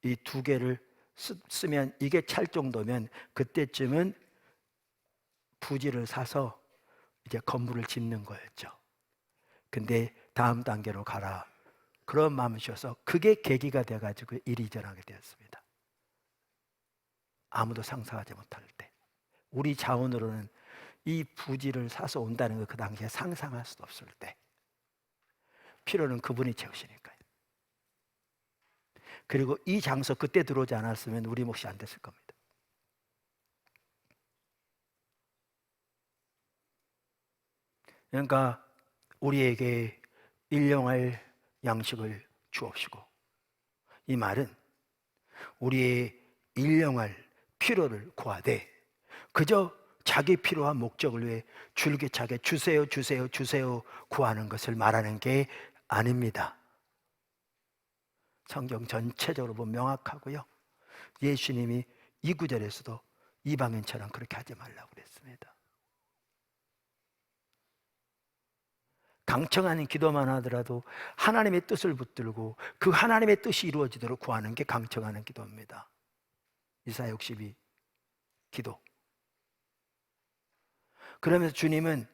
이 두 개를 쓰면 이게 찰 정도면 그때쯤은 부지를 사서 이제 건물을 짓는 거였죠. 근데 다음 단계로 가라 그런 마음이셔서 그게 계기가 돼가지고 일이 일어나게 되었습니다. 아무도 상상하지 못할 때 우리 자원으로는 이 부지를 사서 온다는 걸 그 당시에 상상할 수도 없을 때 필요는 그분이 채우시니까요. 그리고 이 장소 그때 들어오지 않았으면 우리 몫이 안 됐을 겁니다. 그러니까 우리에게 일용할 양식을 주옵시고, 이 말은 우리의 일용할 필요를 구하되 그저 자기 필요와 목적을 위해 줄기차게 주세요 주세요 주세요 구하는 것을 말하는 게 아닙니다. 성경 전체적으로 보면 명확하고요. 예수님이 이 구절에서도 이방인처럼 그렇게 하지 말라고 그랬습니다. 강청한 기도만 하더라도 하나님의 뜻을 붙들고 그 하나님의 뜻이 이루어지도록 구하는 게 강청하는 기도입니다. 이사야 62 기도. 그러면서 주님은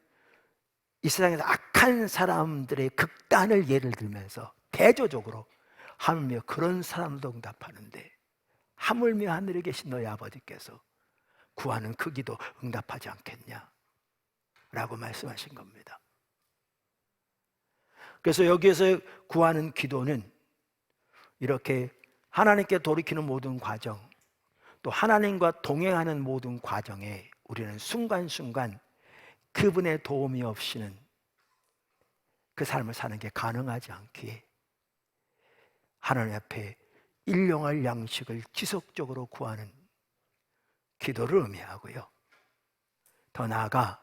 이 세상에서 악한 사람들의 극단을 예를 들면서 대조적으로 하물며 그런 사람도 응답하는데 하물며 하늘에 계신 너희 아버지께서 구하는 그 기도 응답하지 않겠냐 라고 말씀하신 겁니다. 그래서 여기에서 구하는 기도는 이렇게 하나님께 돌이키는 모든 과정, 또 하나님과 동행하는 모든 과정에 우리는 순간순간 그분의 도움이 없이는 그 삶을 사는 게 가능하지 않기에 하나님 앞에 일용할 양식을 지속적으로 구하는 기도를 의미하고요. 더 나아가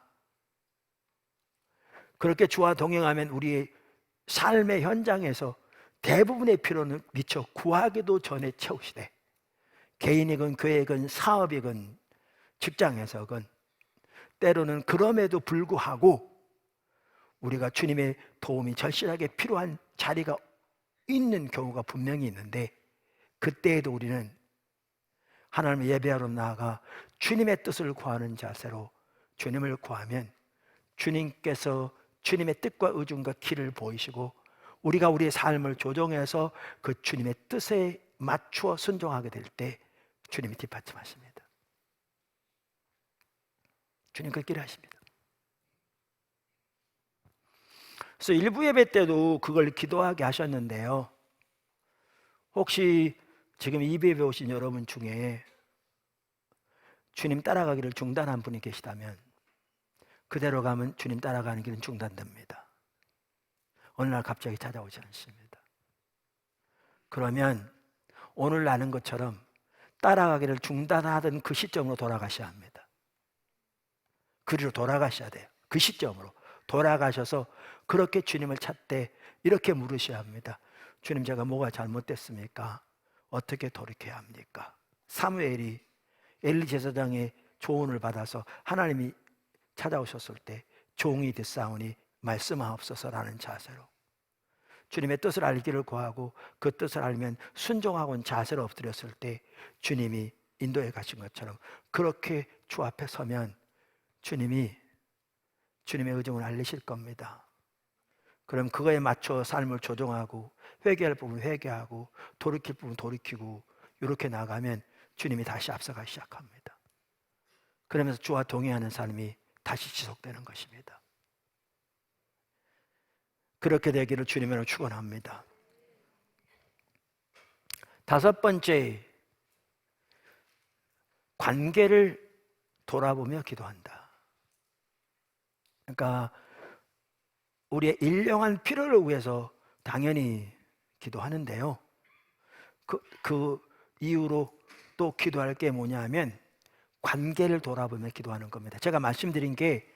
그렇게 주와 동행하면 우리의 삶의 현장에서 대부분의 필요는 미처 구하기도 전에 채우시되, 개인이건 교회건 사업이건 직장에서건 때로는 그럼에도 불구하고 우리가 주님의 도움이 절실하게 필요한 자리가 있는 경우가 분명히 있는데, 그때에도 우리는 하나님의 예배하러 나아가 주님의 뜻을 구하는 자세로 주님을 구하면 주님께서 주님의 뜻과 의중과 길을 보이시고 우리가 우리의 삶을 조정해서 그 주님의 뜻에 맞추어 순종하게 될 때 주님이 뒷받침하십니다. 주님 그 길을 하십니다. 그래서 일부 예배 때도 그걸 기도하게 하셨는데요, 혹시 지금 이 예배 오신 여러분 중에 주님 따라가기를 중단한 분이 계시다면 그대로 가면 주님 따라가는 길은 중단됩니다. 어느 날 갑자기 찾아오지 않습니다. 그러면 오늘 나는 것처럼 따라가기를 중단하던 그 시점으로 돌아가셔야 합니다. 그리로 돌아가셔야 돼요. 그 시점으로 돌아가셔서 그렇게 주님을 찾되 이렇게 물으셔야 합니다. 주님, 제가 뭐가 잘못됐습니까? 어떻게 돌이켜야 합니까? 사무엘이 엘리 제사장의 조언을 받아서 하나님이 찾아오셨을 때 종이 듣사오니 말씀하옵소서라는 자세로 주님의 뜻을 알기를 구하고 그 뜻을 알면 순종하고 자세로 엎드렸을 때 주님이 인도해 가신 것처럼 그렇게 주 앞에 서면 주님이 주님의 의중을 알리실 겁니다. 그럼 그거에 맞춰 삶을 조정하고 회개할 부분 회개하고 돌이킬 부분 돌이키고 이렇게 나가면 주님이 다시 앞서가기 시작합니다. 그러면서 주와 동행하는 삶이 다시 지속되는 것입니다. 그렇게 되기를 주님으로 축원합니다. 다섯 번째, 관계를 돌아보며 기도한다. 그러니까 우리의 일용한 필요를 위해서 당연히 기도하는데요. 그 이후로 또 기도할 게 뭐냐 하면 관계를 돌아보며 기도하는 겁니다. 제가 말씀드린 게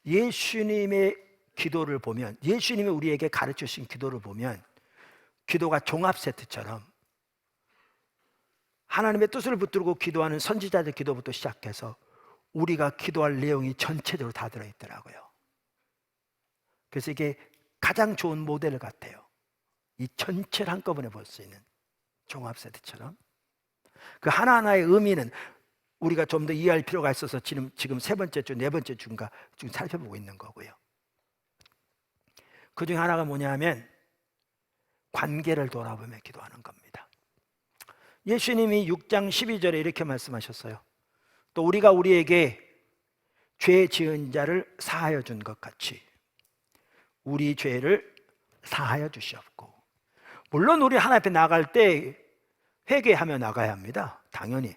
예수님의 기도를 보면, 예수님이 우리에게 가르쳐 주신 기도를 보면 기도가 종합 세트처럼 하나님의 뜻을 붙들고 기도하는 선지자들 기도부터 시작해서 우리가 기도할 내용이 전체적으로 다 들어있더라고요. 그래서 이게 가장 좋은 모델 같아요. 이 전체를 한꺼번에 볼 수 있는 종합 세트처럼 그 하나하나의 의미는 우리가 좀 더 이해할 필요가 있어서 지금 세 번째 주, 네 번째 주인가 지금 살펴보고 있는 거고요. 그 중에 하나가 뭐냐면 관계를 돌아보며 기도하는 겁니다. 예수님이 6장 12절에 이렇게 말씀하셨어요. 또 우리가 우리에게 죄 지은 자를 사하여 준 것 같이 우리 죄를 사하여 주시옵고. 물론 우리 하나님 앞에 나갈 때 회개하며 나가야 합니다. 당연히.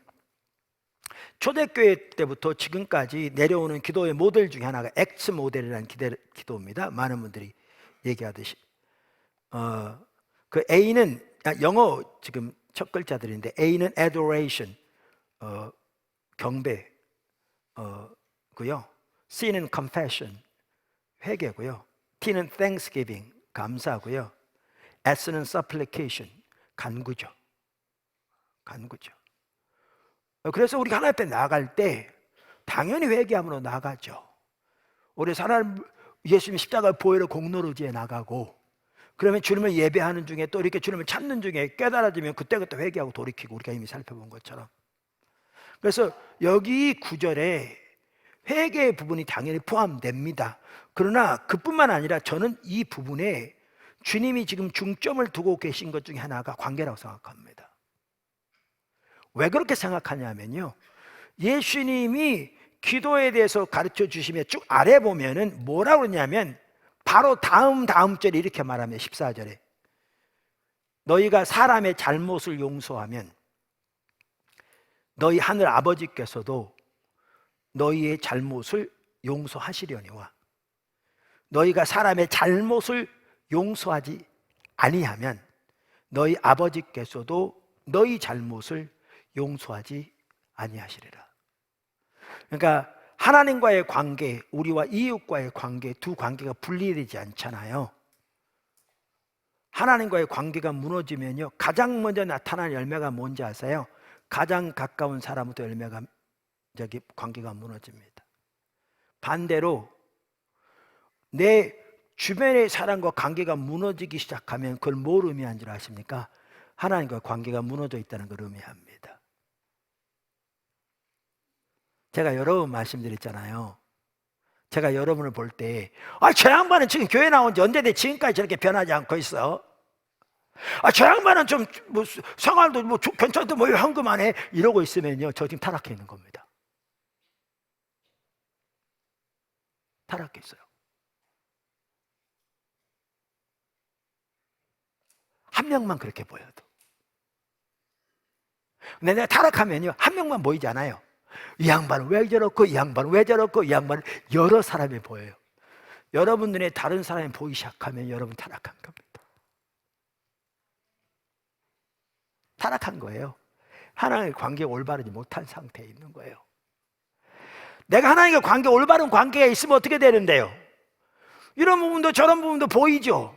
초대교회 때부터 지금까지 내려오는 기도의 모델 중에 하나가 X 모델이라는 기도입니다. 많은 분들이 얘기하듯이 그 A는 영어 지금 첫 글자들인데 A는 adoration, 경배, 고요. C는 confession, 회개고요. T는 thanksgiving, 감사고요. S는 supplication, 간구죠. 간구죠. 그래서 우리가 하나님 앞에 나갈 때 당연히 회개함으로 나가죠. 우리 하나님 예수님 십자가 보혈의 공로로 지에 나가고 그러면 주님을 예배하는 중에 또 이렇게 주님을 찾는 중에 깨달아지면 그때그때 회개하고 돌이키고 우리가 이미 살펴본 것처럼. 그래서 여기 구절에 회개의 부분이 당연히 포함됩니다. 그러나 그뿐만 아니라 저는 이 부분에 주님이 지금 중점을 두고 계신 것 중에 하나가 관계라고 생각합니다. 왜 그렇게 생각하냐면요, 예수님이 기도에 대해서 가르쳐 주시면 쭉 아래 보면은 뭐라고 그러냐면 바로 다음 절에 이렇게 말하면 14절에 너희가 사람의 잘못을 용서하면 너희 하늘 아버지께서도 너희의 잘못을 용서하시려니와 너희가 사람의 잘못을 용서하지 아니하면 너희 아버지께서도 너희 잘못을 용서하지 아니하시리라. 그러니까 하나님과의 관계, 우리와 이웃과의 관계, 두 관계가 분리되지 않잖아요. 하나님과의 관계가 무너지면요, 가장 먼저 나타나는 열매가 뭔지 아세요? 가장 가까운 사람부터 열매가 관계가 무너집니다. 반대로 내 주변의 사람과 관계가 무너지기 시작하면 그걸 뭘 의미하는 줄 아십니까? 하나님과 관계가 무너져 있다는 걸 의미합니다. 제가 여러 번 말씀드렸잖아요. 제가 여러분을 볼 때 저 양반은 지금 교회 나온 지 언제 돼 지금까지 저렇게 변하지 않고 있어? 저 양반은 좀 뭐 생활도 뭐 괜찮도 뭐 현금 안 해? 이러고 있으면요, 저 지금 타락해 있는 겁니다. 타락해 있어요. 한 명만 그렇게 보여도. 근데 내가 타락하면요, 한 명만 보이잖아요. 이 양반은 왜 저렇고, 이 양반은 왜 저렇고, 이 양반은 여러 사람이 보여요. 여러분 눈에 다른 사람이 보이기 시작하면 여러분 타락한 겁니다. 타락한 거예요. 하나님의 관계에 올바르지 못한 상태에 있는 거예요. 내가 하나님과 올바른 관계가 있으면 어떻게 되는데요? 이런 부분도 저런 부분도 보이죠.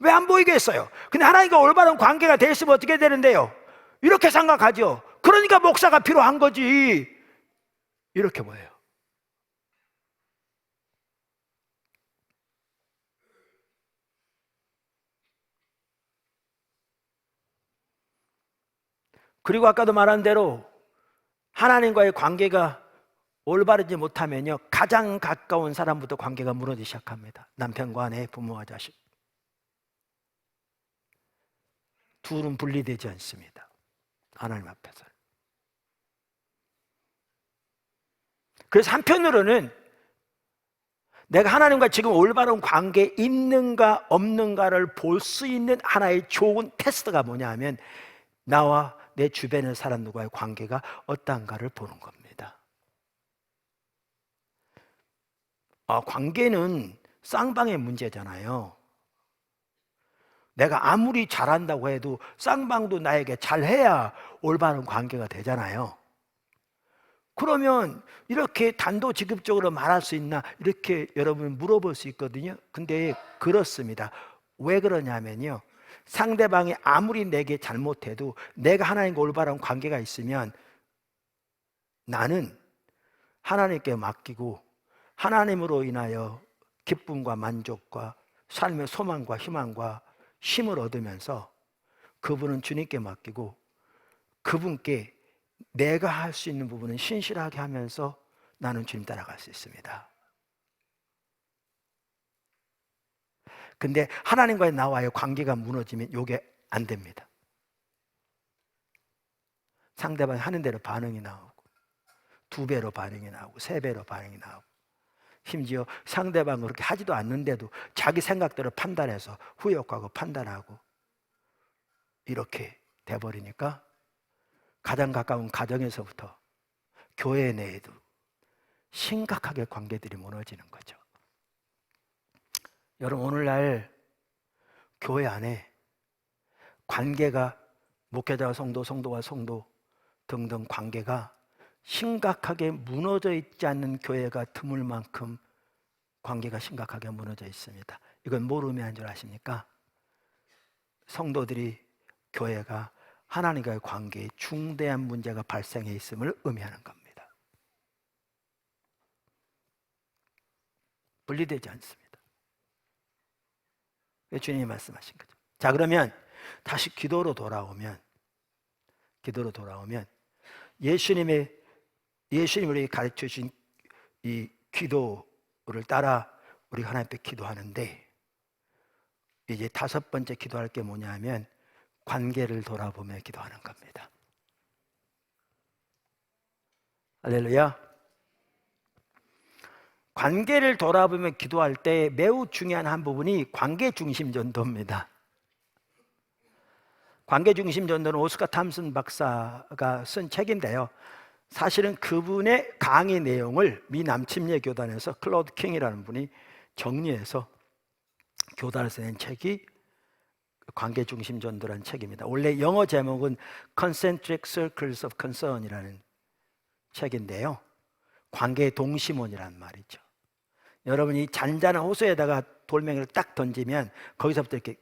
왜 안 보이겠어요? 근데 하나님과 올바른 관계가 돼 있으면 어떻게 되는데요? 이렇게 생각하죠. 그러니까 목사가 필요한 거지. 이렇게 보여요. 그리고 아까도 말한 대로 하나님과의 관계가 올바르지 못하면요, 가장 가까운 사람부터 관계가 무너지기 시작합니다. 남편과 아내, 부모와 자식. 둘은 분리되지 않습니다. 하나님 앞에서. 그래서 한편으로는 내가 하나님과 지금 올바른 관계에 있는가 없는가를 볼 수 있는 하나의 좋은 테스트가 뭐냐 하면 나와 내 주변의 사람 누구와의 관계가 어떤가를 보는 겁니다. 관계는 쌍방의 문제잖아요. 내가 아무리 잘한다고 해도 쌍방도 나에게 잘해야 올바른 관계가 되잖아요. 그러면 이렇게 단도직입적으로 말할 수 있나? 이렇게 여러분 물어볼 수 있거든요. 근데 그렇습니다. 왜 그러냐면요, 상대방이 아무리 내게 잘못해도 내가 하나님과 올바른 관계가 있으면 나는 하나님께 맡기고 하나님으로 인하여 기쁨과 만족과 삶의 소망과 희망과 힘을 얻으면서 그분은 주님께 맡기고 그분께 내가 할 수 있는 부분은 신실하게 하면서 나는 주님 따라갈 수 있습니다. 근데 하나님과의 나와의 관계가 무너지면 이게 안 됩니다. 상대방이 하는 대로 반응이 나오고 2배로 반응이 나오고 3배로 반응이 나오고 심지어 상대방은 그렇게 하지도 않는데도 자기 생각대로 판단해서 후회하고 판단하고 이렇게 돼버리니까 가장 가까운 가정에서부터 교회 내에도 심각하게 관계들이 무너지는 거죠. 여러분, 오늘날 교회 안에 관계가 목회자와 성도, 성도와 성도 등등 관계가 심각하게 무너져 있지 않는 교회가 드물 만큼 관계가 심각하게 무너져 있습니다. 이건 뭘 의미하는 줄 아십니까? 성도들이 교회가 하나님과의 관계에 중대한 문제가 발생해 있음을 의미하는 겁니다. 분리되지 않습니다. 주님이 말씀하신 거죠. 자, 그러면 다시 기도로 돌아오면 예수님이 우리 가르쳐 주신 이 기도를 따라 우리 하나님 앞에 기도하는데, 이제 5번째 기도할 게 뭐냐 하면 관계를 돌아보며 기도하는 겁니다. 할렐루야. 관계를 돌아보며 기도할 때 매우 중요한 한 부분이 관계 중심 전도입니다. 관계 중심 전도는 오스카 탐슨 박사가 쓴 책인데요, 사실은 그분의 강의 내용을 미 남침례 교단에서 클로드 킹이라는 분이 정리해서 교단을 써낸 책이 관계 중심 전도라는 책입니다. 원래 영어 제목은 Concentric Circles of Concern이라는 책인데요, 관계의 동심원이라는 말이죠. 여러분이 잔잔한 호수에다가 돌멩이를 딱 던지면 거기서부터 이렇게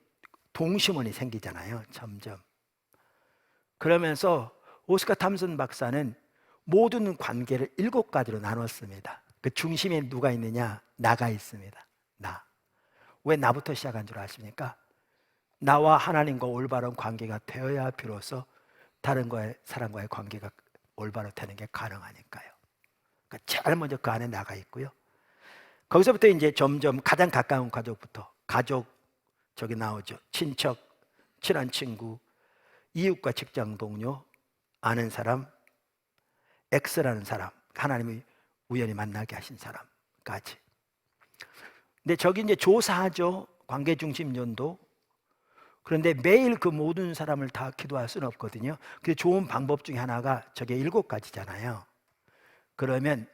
동심원이 생기잖아요, 점점. 그러면서 오스카 탐슨 박사는 모든 관계를 7가지로 나눴습니다. 그 중심에 누가 있느냐? 나가 있습니다. 나. 왜 나부터 시작한 줄 아십니까? 나와 하나님과 올바른 관계가 되어야 비로소 다른 사람과의 관계가 올바로 되는 게 가능하니까요. 그러니까 제일 먼저 그 안에 나가 있고요. 거기서부터 이제 점점 가장 가까운 가족부터, 가족, 저기 나오죠. 친척, 친한 친구, 이웃과 직장 동료, 아는 사람, X라는 사람, 하나님이 우연히 만나게 하신 사람까지. 근데 저기 이제 조사하죠. 관계 중심 전도. 그런데 매일 그 모든 사람을 다 기도할 수는 없거든요. 그 좋은 방법 중에 하나가 저게 7가지잖아요. 그러면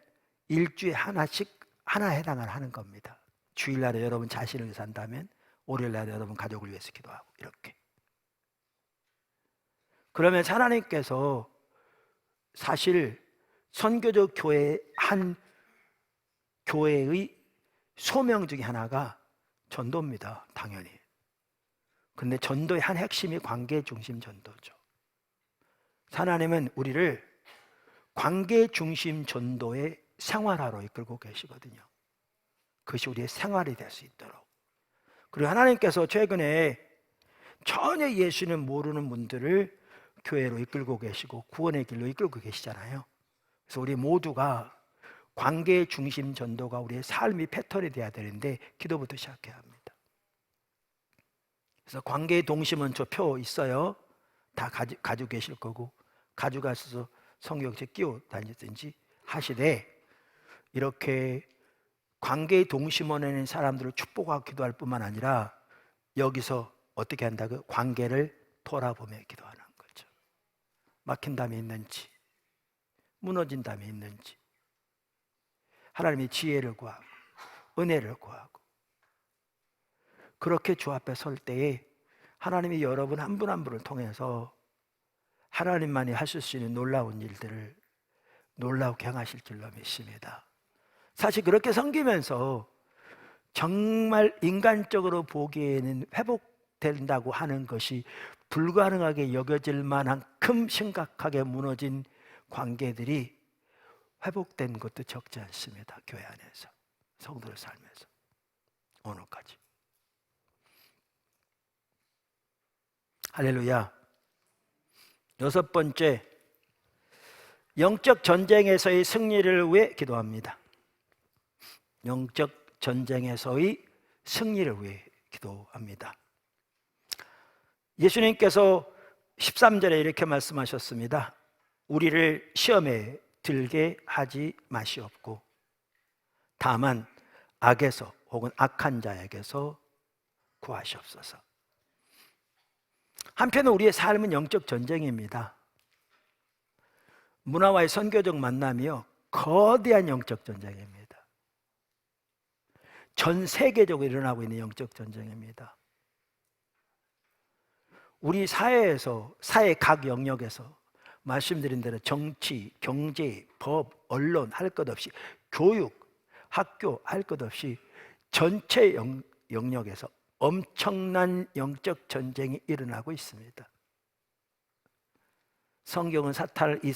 일주에 하나씩 하나 해당을 하는 겁니다. 주일날에 여러분 자신을 위해서 한다면 월요일날에 여러분 가족을 위해서 기도하고 이렇게. 그러면 하나님께서 사실 선교적 교회 한 교회의 소명 중에 하나가 전도입니다. 당연히. 근데 전도의 한 핵심이 관계 중심 전도죠. 하나님은 우리를 관계 중심 전도의 생활화로 이끌고 계시거든요. 그것이 우리의 생활이 될 수 있도록. 그리고 하나님께서 최근에 전혀 예수는 모르는 분들을 교회로 이끌고 계시고 구원의 길로 이끌고 계시잖아요. 그래서 우리 모두가 관계 중심 전도가 우리의 삶이 패턴이 돼야 되는데 기도부터 시작해야 합니다. 그래서 관계의 동심은 저 표 있어요. 다 가지고 계실 거고 가져가셔서 성경책 끼워 다니든지 하시되 이렇게 관계의 동심원에 있는 사람들을 축복하고 기도할 뿐만 아니라 여기서 어떻게 한다고? 관계를 돌아보며 기도하는 거죠. 막힌 담이 있는지 무너진 담이 있는지 하나님의 지혜를 구하고 은혜를 구하고 그렇게 주 앞에 설 때에 하나님이 여러분 한 분 한 분을 통해서 하나님만이 하실 수 있는 놀라운 일들을 놀라우게 행하실 줄로 믿습니다. 사실 그렇게 섬기면서 정말 인간적으로 보기에는 회복된다고 하는 것이 불가능하게 여겨질 만큼 심각하게 무너진 관계들이 회복된 것도 적지 않습니다. 교회 안에서 성도를 살면서 오늘까지. 할렐루야. 6번째, 영적 전쟁에서의 승리를 위해 기도합니다. 영적 전쟁에서의 승리를 위해 기도합니다. 예수님께서 13절에 이렇게 말씀하셨습니다. 우리를 시험에 들게 하지 마시옵고 다만 악에서 혹은 악한 자에게서 구하시옵소서. 한편은 우리의 삶은 영적 전쟁입니다. 문화와의 선교적 만남이요 거대한 영적 전쟁입니다. 전 세계적으로 일어나고 있는 영적 전쟁입니다. 우리 사회에서 사회 각 영역에서 말씀드린 대로 정치, 경제, 법, 언론 할 것 없이 교육, 학교 할 것 없이 전체 영역에서 엄청난 영적 전쟁이 일어나고 있습니다. 성경은 사탄을 이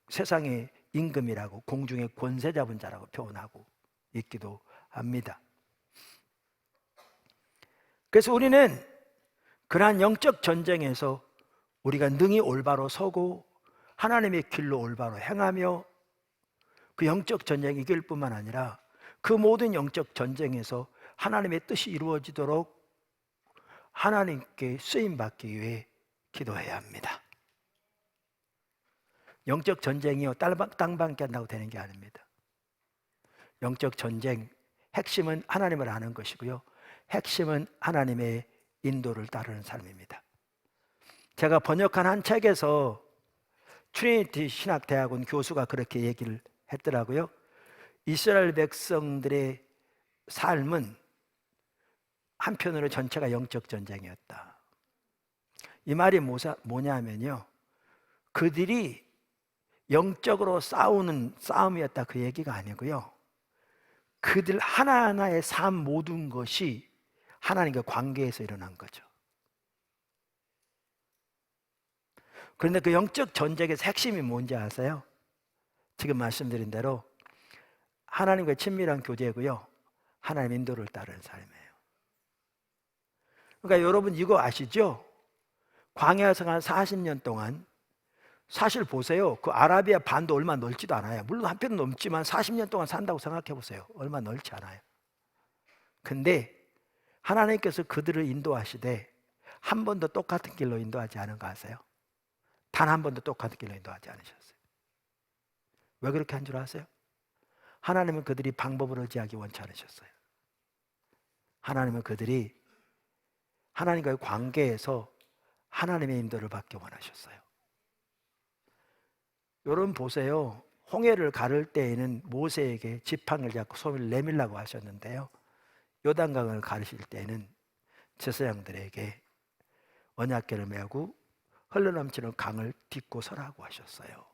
세상의 임금이라고 공중의 권세 잡은 자라고 표현하고 있기도 합니다. 그래서 우리는 그러한 영적 전쟁에서 우리가 능히 올바로 서고 하나님의 길로 올바로 행하며 그 영적 전쟁 이길 뿐만 아니라 그 모든 영적 전쟁에서 하나님의 뜻이 이루어지도록 하나님께 쓰임받기 위해 기도해야 합니다. 영적 전쟁이요 땅밖에 한다고 되는 게 아닙니다. 영적 전쟁 핵심은 하나님을 아는 것이고요 핵심은 하나님의 인도를 따르는 삶입니다. 제가 번역한 한 책에서 트리니티 신학대학원 교수가 그렇게 얘기를 했더라고요. 이스라엘 백성들의 삶은 한편으로 전체가 영적 전쟁이었다. 이 말이 뭐냐면요 그들이 영적으로 싸우는 싸움이었다 그 얘기가 아니고요 그들 하나하나의 삶 모든 것이 하나님과 관계에서 일어난 거죠. 그런데 그 영적 전쟁에서 핵심이 뭔지 아세요? 지금 말씀드린 대로 하나님과 친밀한 교제고요 하나님 인도를 따르는 삶이에요. 그러니까 여러분 이거 아시죠? 광야에서 한 40년 동안 사실 보세요. 그 아라비아 반도 얼마 넓지도 않아요. 물론 한편 넘지만 40년 동안 산다고 생각해 보세요. 얼마 넓지 않아요. 근데 하나님께서 그들을 인도하시되 한 번도 똑같은 길로 인도하지 않은 거 아세요? 단 한 번도 똑같은 길로 인도하지 않으셨어요. 왜 그렇게 한 줄 아세요? 하나님은 그들이 방법을 의지하기 원치 않으셨어요. 하나님은 그들이 하나님과의 관계에서 하나님의 인도를 받기 원하셨어요. 여러분 보세요. 홍해를 가를 때에는 모세에게 지팡이를 잡고 손을 내밀라고 하셨는데요, 요단강을 가르실 때는 제사장들에게 언약궤를 메고 흘러넘치는 강을 딛고 서라고 하셨어요.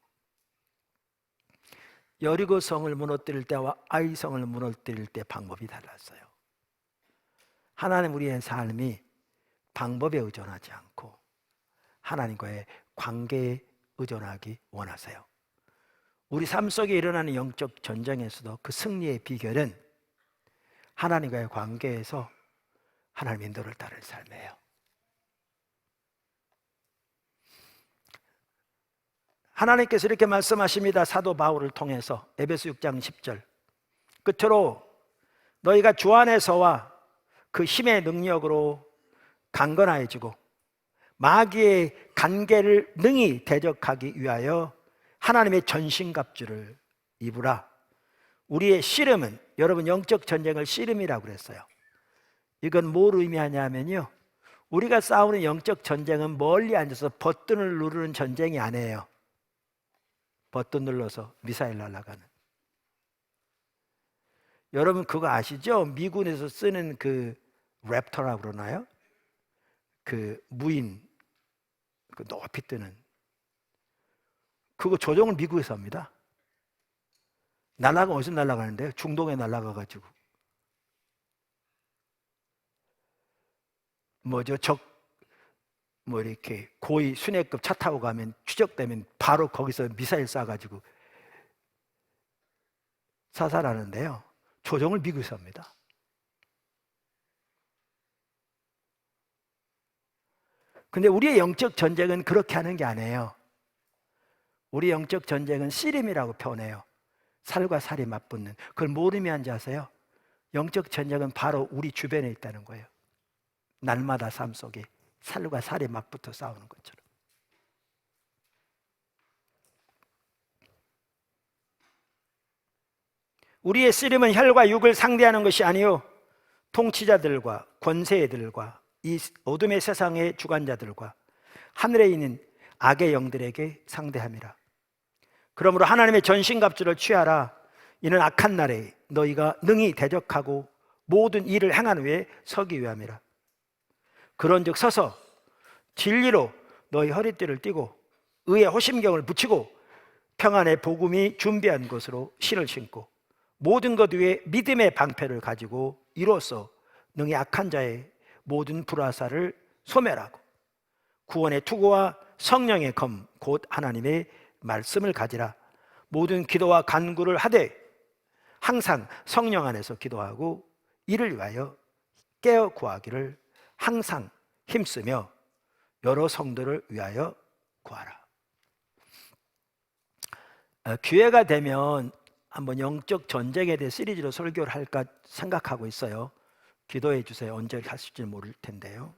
여리고 성을 무너뜨릴 때와 아이 성을 무너뜨릴 때 방법이 달랐어요. 하나님, 우리의 삶이 방법에 의존하지 않고 하나님과의 관계에 의존하기 원하세요. 우리 삶 속에 일어나는 영적 전쟁에서도 그 승리의 비결은 하나님과의 관계에서 하나님의 인도를 따를 삶이에요. 하나님께서 이렇게 말씀하십니다. 사도 바울을 통해서 에베소 6장 10절, 끝으로 너희가 주 안에서와 그 힘의 능력으로 강건해지고 마귀의 간계를 능히 대적하기 위하여 하나님의 전신갑주를 입으라. 우리의 씨름은, 여러분 영적 전쟁을 씨름이라고 그랬어요. 이건 뭘 의미하냐면요, 우리가 싸우는 영적 전쟁은 멀리 앉아서 버튼을 누르는 전쟁이 아니에요. 버튼 눌러서 미사일 날아가는. 여러분 그거 아시죠? 미군에서 쓰는 그 랩터라고 그러나요? 그 무인, 그 높이 뜨는, 그거 조종을 미국에서 합니다. 날아가 어디서 날아가는데요? 중동에 날아가가지고 뭐 이렇게 고위 순회급 차 타고 가면 추적되면 바로 거기서 미사일 쏴가지고 사살하는데요, 조종을 미국에서 합니다. 근데 우리의 영적 전쟁은 그렇게 하는 게 아니에요. 우리 영적 전쟁은 씨름이라고 표현해요. 살과 살이 맞붙는. 그걸 뭘 의미하는지 아세요? 영적 전쟁은 바로 우리 주변에 있다는 거예요. 날마다 삶 속에 살과 살이 맞붙어 싸우는 것처럼. 우리의 씨름은 혈과 육을 상대하는 것이 아니요 통치자들과 권세들과 이 어둠의 세상의 주관자들과 하늘에 있는 악의 영들에게 상대함이라. 그러므로 하나님의 전신갑주를 취하라. 이는 악한 날에 너희가 능히 대적하고 모든 일을 행한 후에 서기 위함이라. 그런즉 서서 진리로 너희 허리띠를 띠고 의의 호심경을 붙이고 평안의 복음이 준비한 것으로 신을 신고 모든 것 위에 믿음의 방패를 가지고 이로써 능히 악한 자의 모든 불화살을 소멸하고 구원의 투구와 성령의 검 곧 하나님의 말씀을 가지라. 모든 기도와 간구를 하되 항상 성령 안에서 기도하고 이를 위하여 깨어 구하기를 항상 힘쓰며 여러 성도를 위하여 구하라. 기회가 되면 한번 영적 전쟁에 대해 시리즈로 설교를 할까 생각하고 있어요. 기도해 주세요. 언제 하실지 모를 텐데요.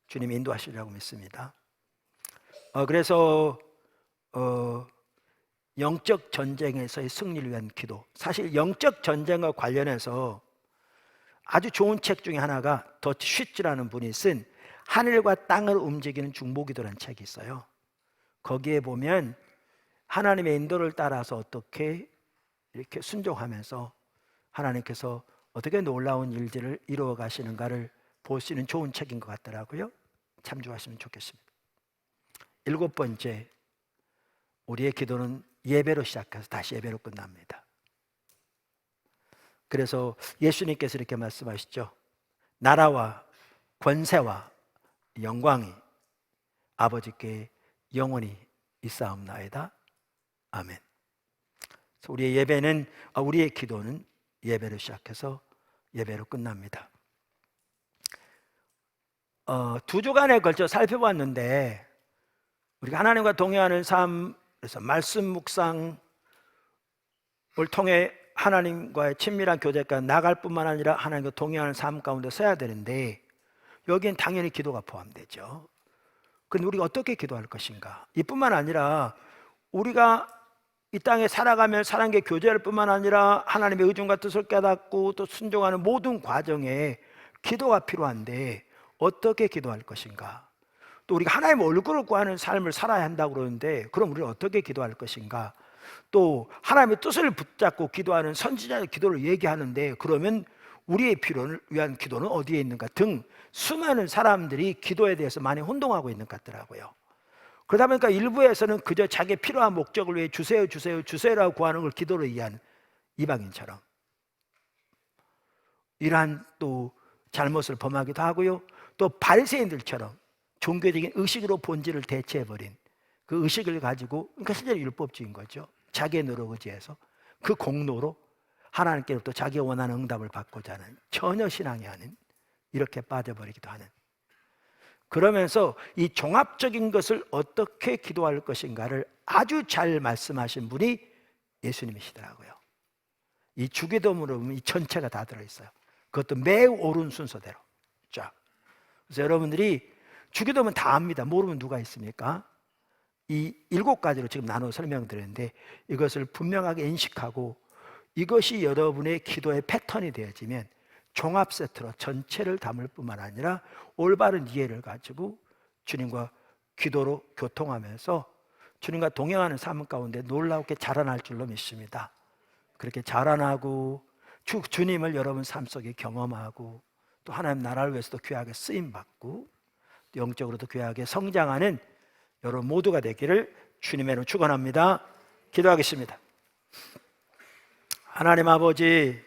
주님이 인도하시리라고 믿습니다. 그래서 영적 전쟁에서의 승리를 위한 기도, 사실 영적 전쟁과 관련해서 아주 좋은 책 중에 하나가 더치 쉿즈라는 분이 쓴 하늘과 땅을 움직이는 중보기도라는 책이 있어요. 거기에 보면 하나님의 인도를 따라서 어떻게 이렇게 순종하면서 하나님께서 어떻게 놀라운 일들을 이루어 가시는가를 볼 수 있는 좋은 책인 것 같더라고요. 참조하시면 좋겠습니다. 7번째, 우리의 기도는 예배로 시작해서 다시 예배로 끝납니다. 그래서 예수님께서 이렇게 말씀하시죠. 나라와 권세와 영광이 아버지께 영원히 있사옵나이다. 아멘. 우리의 예배는, 우리의 기도는 예배로 시작해서 예배로 끝납니다. 2주간에 걸쳐 살펴봤는데 우리가 하나님과 동행하는 삶, 그래서 말씀 묵상을 통해 하나님과의 친밀한 교제까지 나갈 뿐만 아니라 하나님과 동행하는 삶 가운데 서야 되는데 여기엔 당연히 기도가 포함되죠. 그런데 우리가 어떻게 기도할 것인가? 이뿐만 아니라 우리가 이 땅에 살아가면 사랑의 교제할 뿐만 아니라 하나님의 의중과 뜻을 깨닫고 또 순종하는 모든 과정에 기도가 필요한데 어떻게 기도할 것인가? 또 우리가 하나님의 얼굴을 구하는 삶을 살아야 한다고 그러는데 그럼 우리는 어떻게 기도할 것인가? 또 하나님의 뜻을 붙잡고 기도하는 선지자의 기도를 얘기하는데 그러면 우리의 필요를 위한 기도는 어디에 있는가 등 수많은 사람들이 기도에 대해서 많이 혼동하고 있는 것 같더라고요. 그러다 보니까 일부에서는 그저 자기의 필요한 목적을 위해 주세요 주세요 주세요라고 구하는 걸 기도로 이해한 이방인처럼 이러한 또 잘못을 범하기도 하고요. 또 바리새인들처럼 종교적인 의식으로 본질을 대체해버린 그 의식을 가지고, 그러니까 실제로 율법주의인 거죠. 자기의 노력 의지해서 그 공로로 하나님께로부터 자기가 원하는 응답을 받고자 하는, 전혀 신앙이 아닌, 이렇게 빠져버리기도 하는. 그러면서 이 종합적인 것을 어떻게 기도할 것인가를 아주 잘 말씀하신 분이 예수님이시더라고요. 이 주기도문으로 보면 이 전체가 다 들어있어요. 그것도 매우 옳은 순서대로 쫙. 그래서 여러분들이 주기도문 다 압니다. 모르면 누가 있습니까? 이 7가지로 지금 나눠 설명드렸는데 이것을 분명하게 인식하고 이것이 여러분의 기도의 패턴이 되어지면 종합 세트로 전체를 담을 뿐만 아니라 올바른 이해를 가지고 주님과 기도로 교통하면서 주님과 동행하는 삶 가운데 놀랍게 자라날 줄로 믿습니다. 그렇게 자라나고 주님을 여러분 삶 속에 경험하고 또 하나님 나라를 위해서도 귀하게 쓰임받고 영적으로도 귀하게 성장하는 여러분 모두가 되기를 주님의 이름으로 축원합니다. 기도하겠습니다. 하나님 아버지,